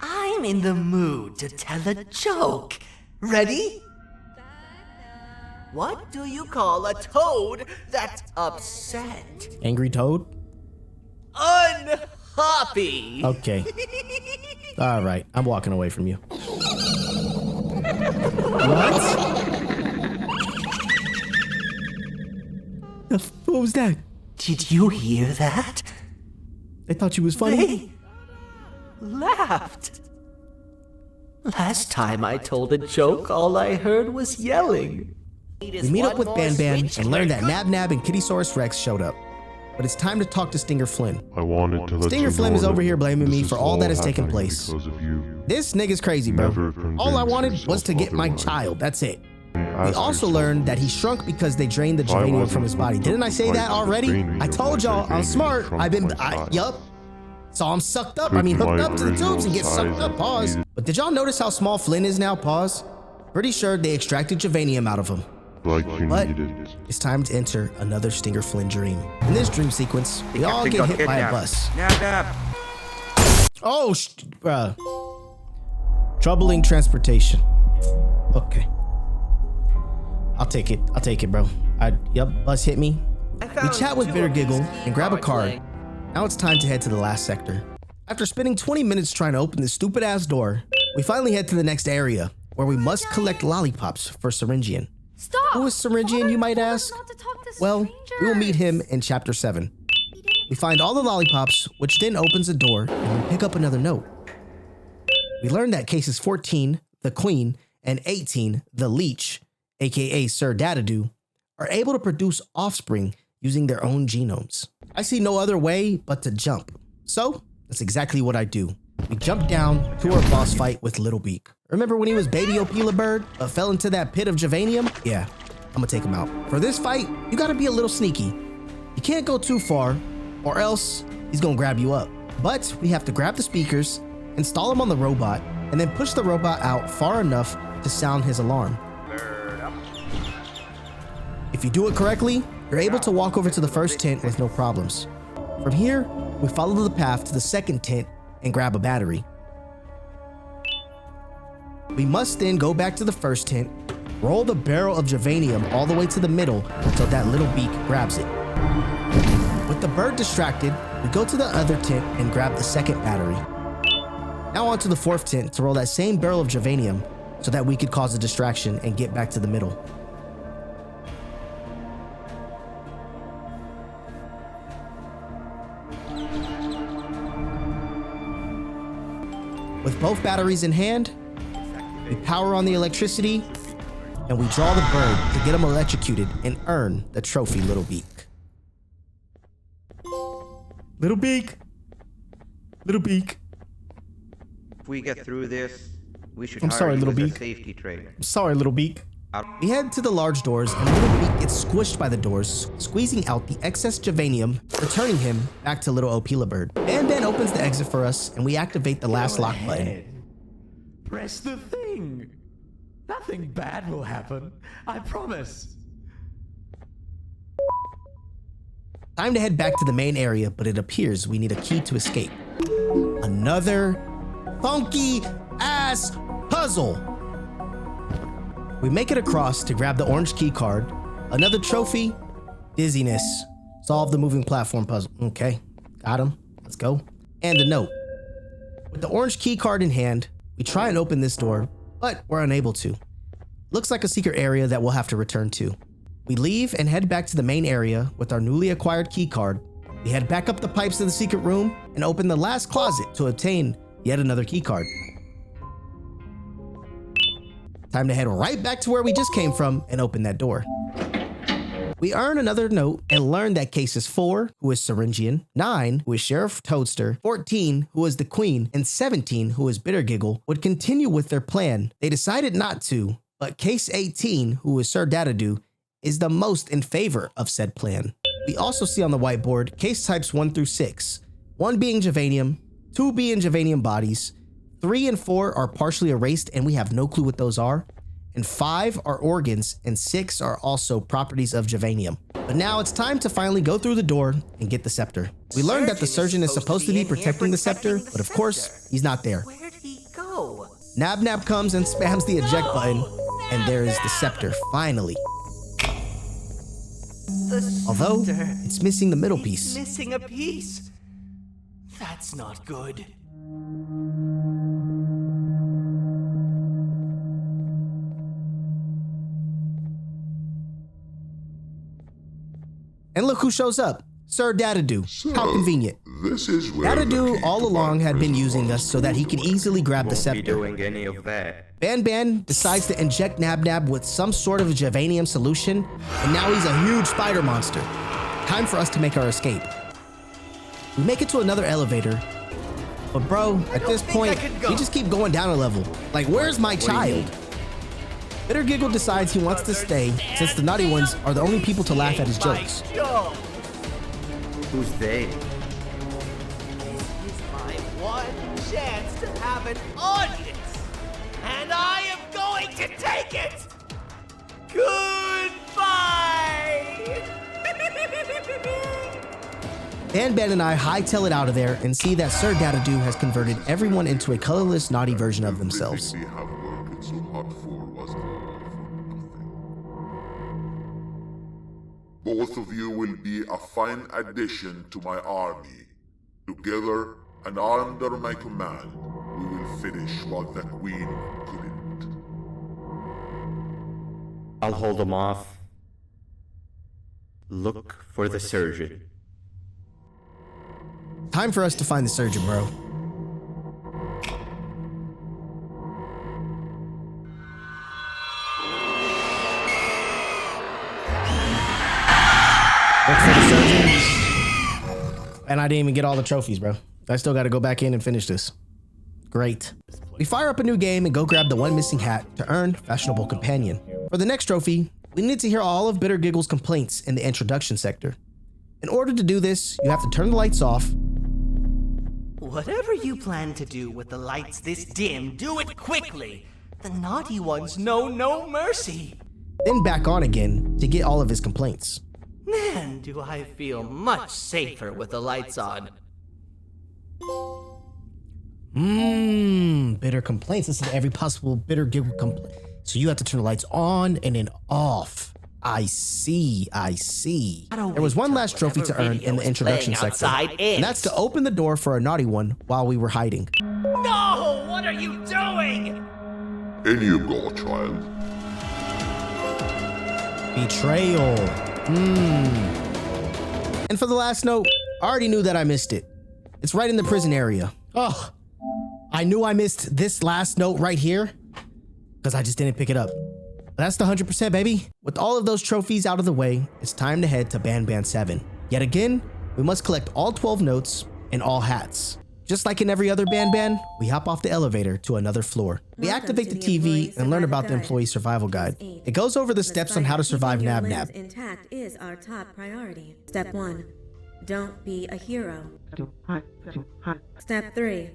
I'm in the mood to tell a joke. Ready? What do you call a toad that's upset? Angry Toad? Unhappy. Okay. All right, I'm walking away from you. What? What was that? Did you hear that? I thought you was funny. They laughed. Last time I told a joke, all I heard was yelling. We meet up with BanBan and learn that Nab and Kittysaurus Rex showed up. But it's time to talk to Stinger Flynn. I wanted to let Stinger you Flynn know is over that here blaming me this for is all that has happening taken place. because of you. This nigga's crazy, bro. Never All I convince wanted was yourself to get my otherwise. child. That's it. We Ask also yourself, learned that he shrunk because they drained the If I Javanium from wasn't his body. Didn't I say hooked that up with already? Javanium, I told y'all I'm Javanium smart. shrunk I've been, my child. yup. So I'm sucked up. Could I mean, hooked my up to the tubes and get original sucked up. size Pause. have But did y'all notice how small Flynn is now? Pause. Pretty sure they extracted Javanium out of him. Like you But needed. it's time to enter another Stinger Flynn dream. In this dream sequence, we all get hit by a bus. Oh, bruh. Troubling transportation. Okay. I'll take it, bro. Yup, bus hit me. We chat with Bittergiggle and grab a card. Now it's time to head to the last sector. After spending 20 minutes trying to open this stupid ass door, we finally head to the next area, where we must collect lollipops for Syringian. Stop! Who is Syringian, you might ask? Well, we will meet him in Chapter 7. We find all the lollipops, which then opens a door, and we pick up another note. We learn that cases 14, the Queen, and 18, the Leech, aka Sir Dadadoo, are able to produce offspring using their own genomes. I see no other way but to jump. So, that's exactly what I do. We jump down to our boss fight with Little Beak. Remember when he was baby Opila Bird, but fell into that pit of Javanium? Yeah, I'm gonna take him out. For this fight, you gotta be a little sneaky. You can't go too far, or else he's gonna grab you up. But we have to grab the speakers, install them on the robot, and then push the robot out far enough to sound his alarm. If you do it correctly, you're able to walk over to the first tent with no problems. From here, we follow the path to the second tent and grab a battery. We must then go back to the first tent, roll the barrel of Javanium all the way to the middle until that Little Beak grabs it. With the bird distracted, we go to the other tent and grab the second battery. Now on to the fourth tent to roll that same barrel of Javanium so that we could cause a distraction and get back to the middle. With both batteries in hand, we power on the electricity, and we draw the bird to get him electrocuted and earn the trophy Little Beak. Little Beak! Little Beak! If we get through this, we should I'm hire sorry, you Little as a Beak. safety trainer. I'm sorry, Little Beak. We head to the large doors and Little Beak gets squished by the doors, squeezing out the excess Javanium, returning him back to Little Opila Bird. BanBan opens the exit for us and we activate the last lock button. Press the thing. Nothing bad will happen. I promise. Time to head back to the main area, but it appears we need a key to escape. Another funky ass puzzle. We make it across to grab the orange key card. Another trophy, dizziness. Solve the moving platform puzzle. Okay, got him. Let's go. And a note. With the orange key card in hand, we try and open this door, but we're unable to. Looks like a secret area that we'll have to return to. We leave and head back to the main area with our newly acquired key card. We head back up the pipes to the secret room and open the last closet to obtain yet another key card. Time to head right back to where we just came from and open that door. We earn another note and learn that cases 4, who is Syringian, 9, who is Sheriff Toadster, 14, who is the Queen, and 17, who is Bittergiggle, would continue with their plan. They decided not to, but case 18, who is Sir Dadadoo, is the most in favor of said plan. We also see on the whiteboard case types 1 through 6, 1 being Javanium, 2 being Javanium bodies, 3 and 4 are partially erased and we have no clue what those are, and 5 are organs and 6 are also properties of Javanium. But now it's time to finally go through the door and get the scepter. We learned that the surgeon is supposed to be protecting the scepter, but of course, he's not there. Where'd he go? Nab comes and spams the eject button, and there is the scepter, finally. Although, it's missing the middle piece. Missing a piece. That's not good. And look who shows up, Sir Dadadoo. How convenient. This is where Dadadoo all along had been using us so that he can easily grab the scepter. Doing any of that. BanBan decides to inject Nab with some sort of Javanium solution, and now he's a huge spider monster. Time for us to make our escape. We make it to another elevator, but bro, at this point, we just keep going down a level. Like, where's my child? Bittergiggle decides he wants to stay since the naughty ones are the only people to laugh at his jokes. Who's they? This is my one chance to have an audience, and I am going to take it! Goodbye! BanBan and I hightail it out of there and see that Sir Dadadoo has converted everyone into a colorless, naughty version of themselves. Everything we have worked so hard for was all for nothing. Both of you will be a fine addition to my army. Together and under my command, we will finish what the Queen couldn't. I'll hold them off. Look for the surgeon. Time for us to find the surgeon, bro. Look for the surgeon. And I didn't even get all the trophies, bro. I still got to go back in and finish this. Great. We fire up a new game and go grab the one missing hat to earn Fashionable Companion. For the next trophy, we need to hear all of Bittergiggle's complaints in the introduction sector. In order to do this, you have to turn the lights off. Whatever you plan to do with the lights this dim, do it quickly. The naughty ones know no mercy. Then back on again to get all of his complaints. Man, do I feel much safer with the lights on. Bitter complaints. Listen to every possible Bittergiggle complaint. So you have to turn the lights on and then off. I see. There was one last trophy to earn in the introduction sector, and that's to open the door for a naughty one while we were hiding. No! What are you doing? In you go, child. Betrayal. And for the last note, I already knew that I missed it. It's right in the prison area. Oh, I knew I missed this last note right here because I just didn't pick it up. But that's the 100%, baby. With all of those trophies out of the way, it's time to head to BanBan 7. Yet again, we must collect all 12 notes and all hats. Just like in every other BanBan, we hop off the elevator to another floor. We activate the TV and learn about the employee survival guide. It goes over the steps on how to survive Nab Nab. Intact is our top priority. Step 1. Don't be a hero. Step 3.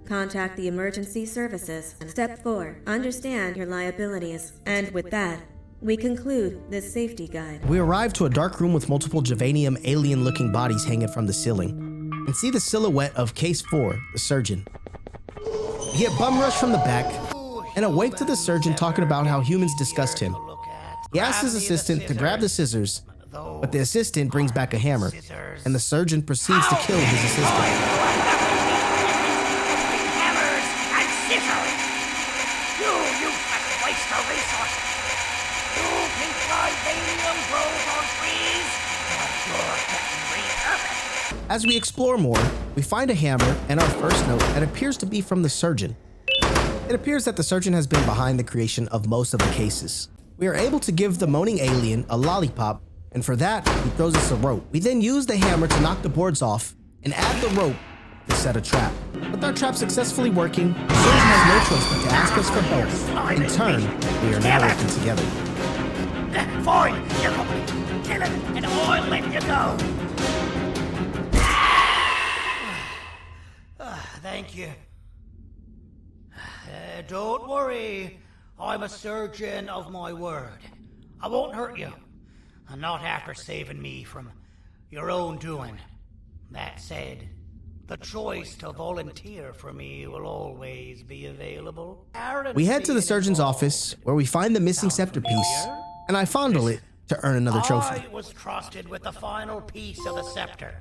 Contact the emergency services. Step 4. Understand your liabilities. And with that, we conclude this safety guide. We arrive to a dark room with multiple Javanium alien-looking bodies hanging from the ceiling, and see the silhouette of Case 4, the surgeon. We get bum rush from the back and awake to the surgeon talking about how humans disgust him. He asks his assistant to grab the scissors, but the assistant brings back a hammer, and the surgeon proceeds to kill his assistant. Hammers and scissors! You useless waste of resources! You think vibranium grows on trees? But you're getting repurposed! As we explore more, we find a hammer and our first note that appears to be from the surgeon. It appears that the surgeon has been behind the creation of most of the cases. We are able to give the moaning alien a lollipop, and for that, he throws us a rope. We then use the hammer to knock the boards off and add the rope to set a trap. With our trap successfully working, the surgeon has no choice but to ask us for help. In turn, we are now working together. Fine, you got me. Kill him, and I'll let you go. Thank you. Don't worry. I'm a surgeon of my word. I won't hurt you. Not after saving me from your own doing. That said, the choice to volunteer for me will always be available. We head to the surgeon's office, where we find the missing scepter piece, and I fondle it to earn another trophy. I was trusted with the final piece of the scepter.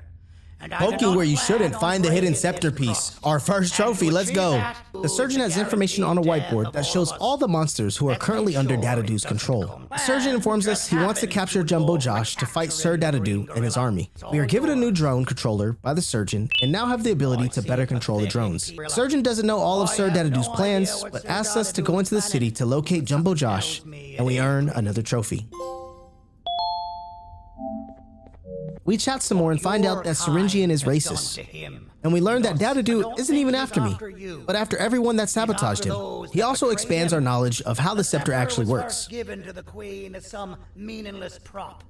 Poking where you shouldn't, find the hidden scepter piece. Our first trophy, let's go. The surgeon has information on a whiteboard that shows all the monsters who are currently under Dadadoo's control. The surgeon informs us he wants to capture Jumbo Josh to fight Sir Dadadoo and his army. We are given a new drone controller by the surgeon and now have the ability to better control the drones. The surgeon doesn't know all of Sir Dadadoo's plans, but asks us to go into the city to locate Jumbo Josh, and we earn another trophy. We chat some more and find out that Syringian is racist. And we learn that Dadadoo isn't even after me, but after everyone that sabotaged him. He also expands our knowledge of how the scepter actually works. Given to the queen as some meaningless prop.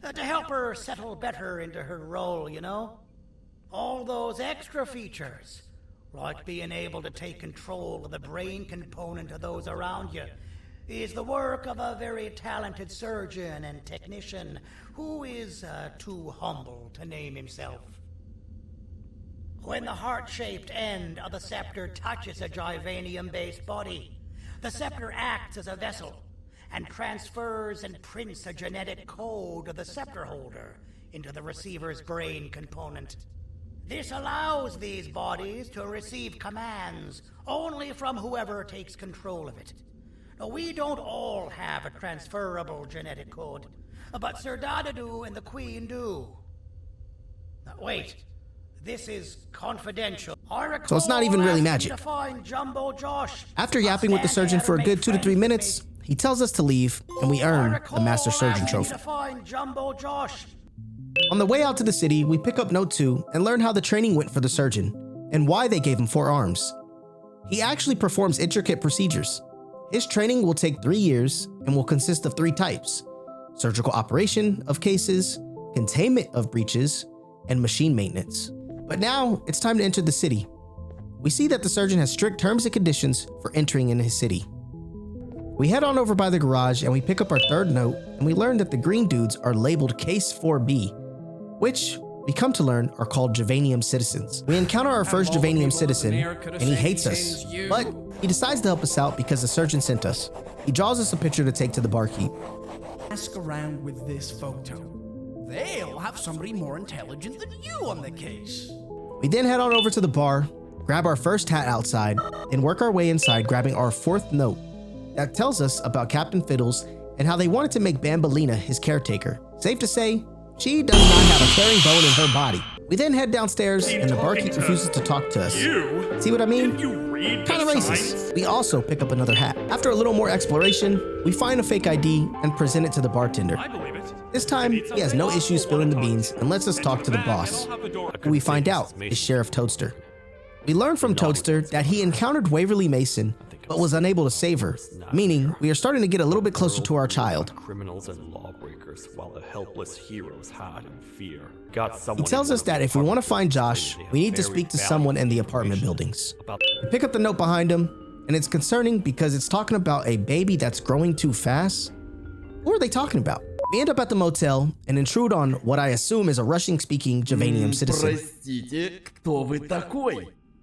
To help her settle better into her role, you know? All those extra features, like being able to take control of the brain component of those around you, is the work of a very talented surgeon and technician who is too humble to name himself. When the heart-shaped end of the scepter touches a Givanium-based body, the scepter acts as a vessel and transfers and prints a genetic code of the scepter holder into the receiver's brain component. This allows these bodies to receive commands only from whoever takes control of it. Now, we don't all have a transferable genetic code, but Sir Dadadoo and the Queen do. Now, wait, this is confidential. So it's not even really magic. Jumbo Josh. After yapping with the surgeon for a good 2 to 3 minutes, he tells us to leave, and we earn the Master Surgeon Trophy. Jumbo Josh. On the way out to the city, we pick up Note 2 and learn how the training went for the surgeon, and why they gave him 4 arms. He actually performs intricate procedures. His training will take 3 years and will consist of 3 types: surgical operation of cases, containment of breaches, and machine maintenance. But now it's time to enter the city. We see that the surgeon has strict terms and conditions for entering in his city. We head on over by the garage and we pick up our 3rd note, and we learn that the green dudes are labeled Case 4B, which we come to learn are called Javanium citizens. We encounter our first Javanium citizen, and he hates us, but he decides to help us out because the surgeon sent us. He draws us a picture to take to the barkeep. Ask around with this photo. They'll have somebody more intelligent than you on the case. We then head on over to the bar, grab our first hat outside, and work our way inside, grabbing our 4th note that tells us about Captain Fiddles and how they wanted to make Bambalina his caretaker. Safe to say, she does not have a caring bone in her body. We then head downstairs and the barkeep refuses to talk to us. See what I mean? Kind of racist. We also pick up another hat. After a little more exploration, we find a fake ID and present it to the bartender. This time, he has no issues spilling the beans and lets us talk to the boss, who we find out is Sheriff Toadster. We learn from Toadster that he encountered Waverly Mason, but was unable to save her, meaning we are starting to get a little bit closer to our child. Criminals and lawbreakers, while the helpless heroes hide in fear. He tells us that if we want to find Josh, we need to speak to someone in the apartment buildings. We pick up the note behind him, and it's concerning because it's talking about a baby that's growing too fast. What are they talking about? We end up at the motel and intrude on what I assume is a Russian-speaking Javanium citizen.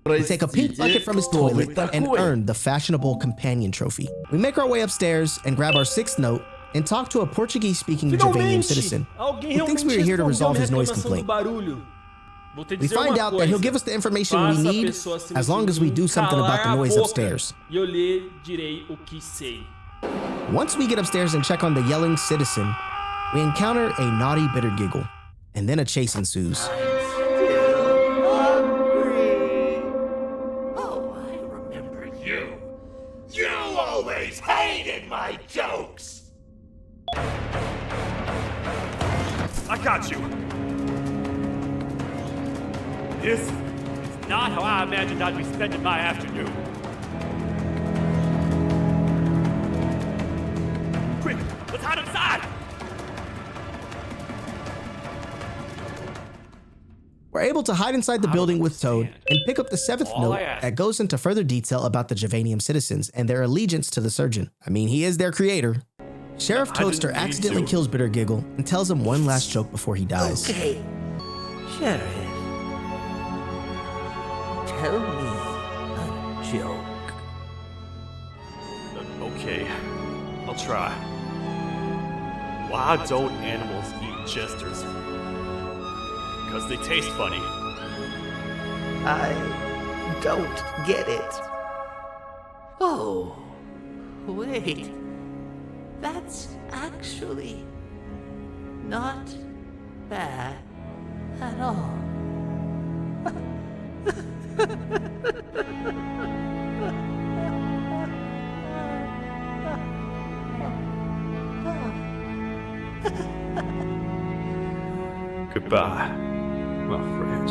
We take a pink bucket from his toilet and earn the fashionable companion trophy. We make our way upstairs and grab our 6th note and talk to a Portuguese-speaking Javanium citizen who thinks we are here to resolve his noise complaint. We find out that he'll give us the information we need as long as we do something about the noise upstairs. Once we get upstairs and check on the yelling citizen, we encounter a naughty bitter giggle, and then a chase ensues. You always hated my jokes! I got you! This is not how I imagined I'd be spending my afternoon. Quick, let's hide inside! We're able to hide inside the building with Toad and pick up the 7th note that goes into further detail about the Javanium citizens and their allegiance to the surgeon. I mean, he is their creator. Sheriff Toadster accidentally kills Bitter Giggle and tells him one last joke before he dies. Okay, Sheriff, tell me a joke. Okay, I'll try. Why don't animals eat jesters? Because they taste funny. I don't get it. Oh, wait. That's actually not bad at all. Goodbye, my friend.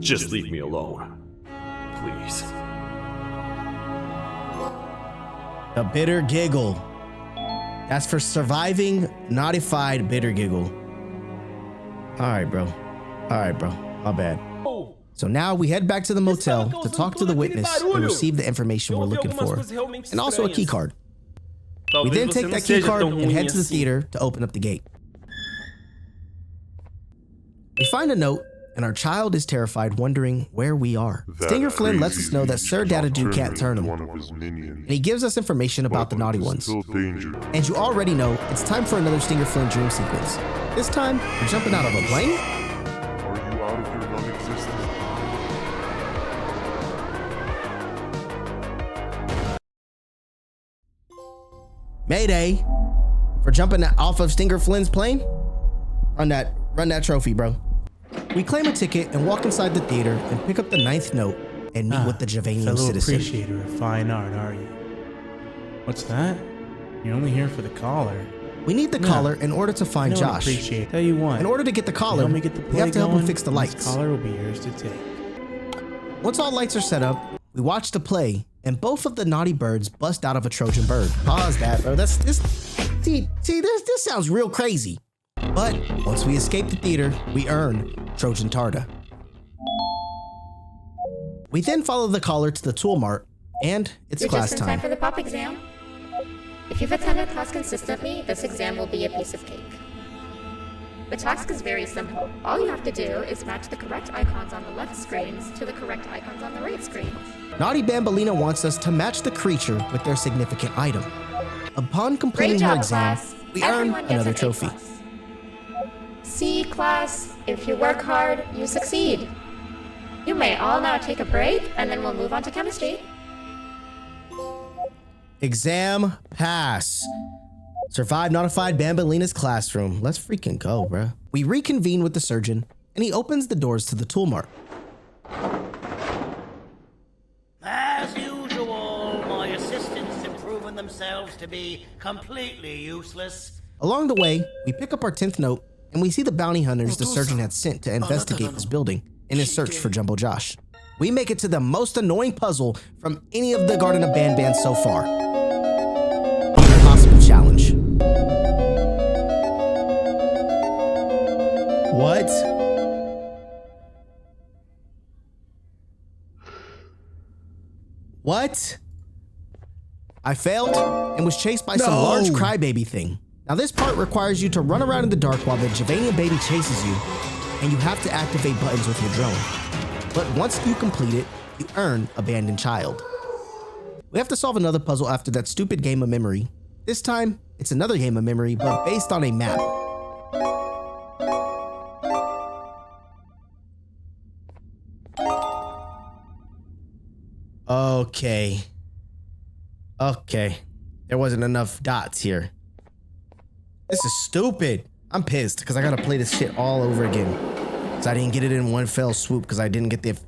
Just leave me alone, please. The Bitter Giggle. That's for surviving notified Bitter Giggle. Alright, bro. My bad. So now we head back to the motel to talk to the witness and receive the information we're looking for. And also a key card. We then take that key card and head to the theater to open up the gate. We find a note, and our child is terrified, wondering where we are. Stinger Flynn lets us know that Sir Dadadoo can't turn him, and he gives us information about the naughty ones. And you already know it's time for another Stinger Flynn dream sequence. This time, we're jumping out of a plane? Are you out of your non-existence? Mayday! For jumping off of Stinger Flynn's plane? Run that trophy, bro. We claim a ticket and walk inside the theater and pick up the 9th note and meet with the Javanium citizen. Appreciator of fine art, are you? What's that? You're only here for the collar. We need the collar in order to find Josh. Tell you what. In order to get the collar, we have to help him fix the lights. This collar will be yours to take. Once all lights are set up, we watch the play, and both of the naughty birds bust out of a Trojan bird. Pause that, bro. This sounds real crazy. But once we escape the theater, we earn Trojan Tarda. We then follow the caller to the tool mart, and it's You're class just in time. time for the pop exam. If you've attended class consistently, this exam will be a piece of cake. The task is very simple. All you have to do is match the correct icons on the left screens to the correct icons on the right screens. Naughty Bambolina wants us to match the creature with their significant item. Upon completing Great job, her exam, class. we earn Everyone gets another an A+. trophy. C class, if you work hard, you succeed. You may all now take a break, and then we'll move on to chemistry. Exam pass. Survive notified Bambolina's classroom. Let's freaking go, bruh. We reconvene with the surgeon, and he opens the doors to the tool mart. As usual, my assistants have proven themselves to be completely useless. Along the way, we pick up our 10th note, and we see the bounty hunters the surgeon had sent to investigate this building in his search for Jumbo Josh. We make it to the most annoying puzzle from any of the Garten of BanBan so far. The Impossible Challenge. What? What? I failed and was chased by some large crybaby thing. Now this part requires you to run around in the dark while the Javanian baby chases you, and you have to activate buttons with your drone. But once you complete it, you earn Abandoned Child. We have to solve another puzzle after that stupid game of memory. This time, it's another game of memory, but based on a map. Okay. There wasn't enough dots here. This is stupid. I'm pissed because I gotta play this shit all over again. Because I didn't get it in one fell swoop because I didn't get the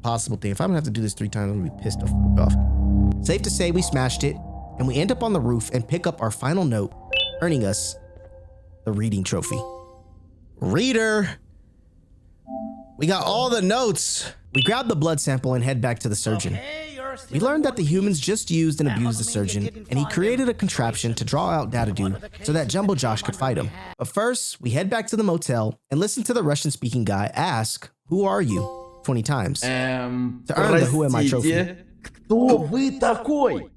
possible thing. If I'm gonna have to do this 3 times, I'm gonna be pissed off. Safe to say we smashed it, and we end up on the roof and pick up our final note, earning us the reading trophy. Reader! We got all the notes. We grab the blood sample and head back to the surgeon. We learned that the humans just used and abused the surgeon, and he created a contraption to draw out Dadadu so that Jumbo Josh could fight him. But first, we head back to the motel and listen to the Russian-speaking guy ask, "Who are you?" 20 times to earn the Who Am I trophy.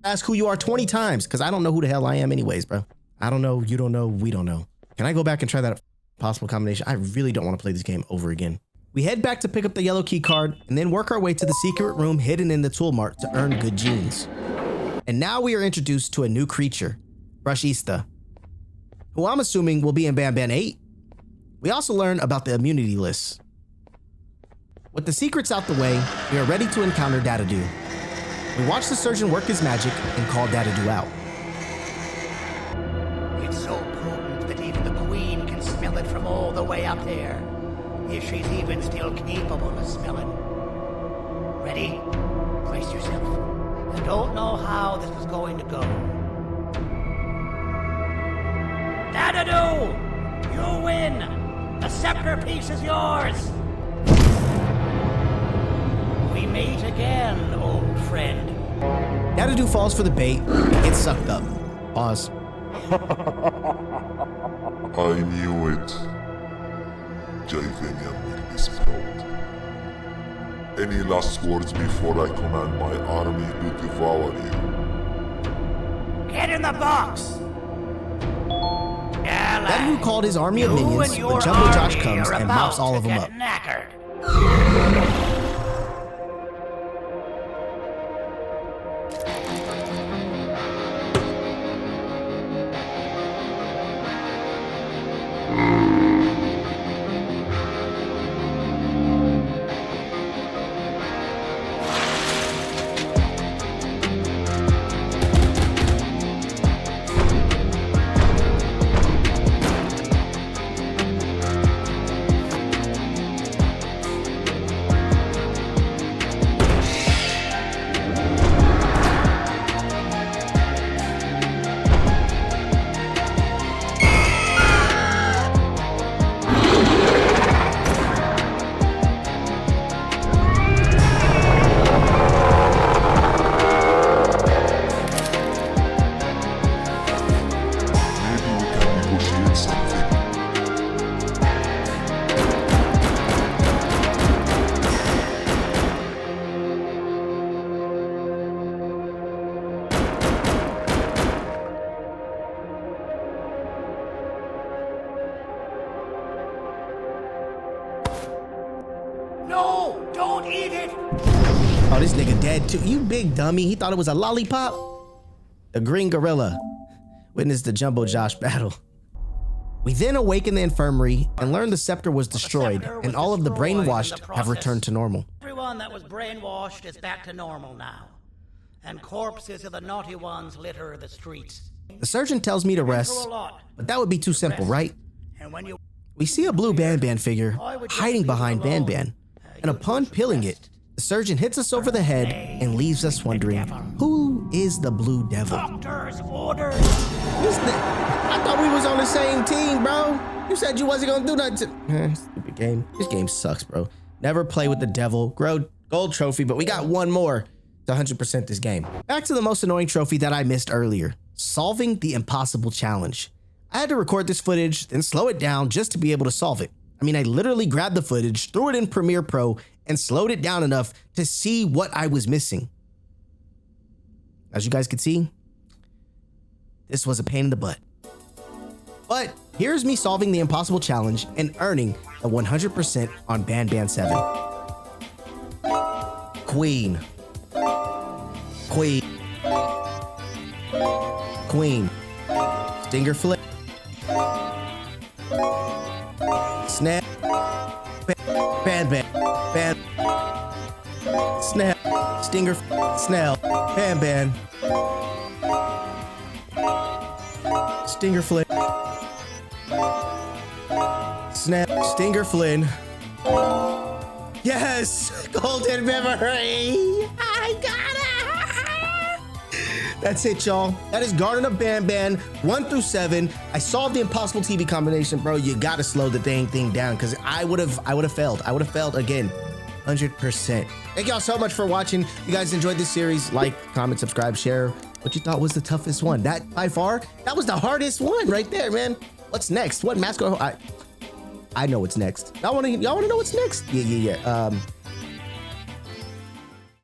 Ask who you are 20 times, because I don't know who the hell I am anyways, bro. I don't know, you don't know, we don't know. Can I go back and try that possible combination? I really don't want to play this game over again. We head back to pick up the yellow key card and then work our way to the secret room hidden in the tool mart to earn good genes. And now we are introduced to a new creature, Brushista, who I'm assuming will be in BanBan 8. We also learn about the immunity list. With the secrets out the way, we are ready to encounter Dadadu. We watch the surgeon work his magic and call Dadadu out. It's so potent that even the queen can smell it from all the way up there. If she's even still capable of smelling. Ready? Brace yourself. I don't know how this is going to go. Dadadu! You win! The scepter piece is yours! We meet again, old friend. Dadadu falls for the bait and gets sucked up. Pause. I knew it. Javanian will be spilled. Any last words before I command my army to devour you? Get in the box! Dadadu called his army of minions, but Jumbo Josh comes and mops all of them up. Knackered. No! Don't eat it! Oh, this nigga dead too. You big dummy. He thought it was a lollipop. The green gorilla. Witness the Jumbo Josh battle. We then awaken the infirmary and learn the scepter was destroyed and all of the brainwashed have returned to normal. Everyone that was brainwashed is back to normal now. And corpses of the naughty ones litter the streets. The surgeon tells me to rest, but that would be too simple, right? We see a blue BanBan figure hiding behind BanBan, and upon peeling it, the surgeon hits us over the head and leaves us wondering, who is the Blue Devil? Doctor's orders! I thought we was on the same team, bro. You said you wasn't gonna do nothing. Stupid game. This game sucks, bro. Never play with the devil. Gold trophy, but we got one more to 100% this game. Back to the most annoying trophy that I missed earlier. Solving the impossible challenge. I had to record this footage, then slow it down just to be able to solve it. I mean, I literally grabbed the footage, threw it in Premiere Pro, and slowed it down enough to see what I was missing. As you guys can see, this was a pain in the butt. But here's me solving the impossible challenge and earning a 100% on BanBan 7. Queen. Queen. Queen. Stinger flip. Snap. BanBan. Ban. Snap. Stinger. Snell. BanBan. Stinger flip. Snap. Stinger Flynn. Yes! Golden memory! I got it! That's it, y'all. That is Garten of BanBan 1 through 7. I solved the impossible TV combination, bro. You gotta slow the dang thing down because I would have failed. I would have failed again. 100%. Thank y'all so much for watching. If you guys enjoyed this series, like, comment, subscribe, share. What you thought was the toughest one? That by far, that was the hardest one right there, man. What's next? What mask? I know what's next. Y'all wanna know what's next? Yeah.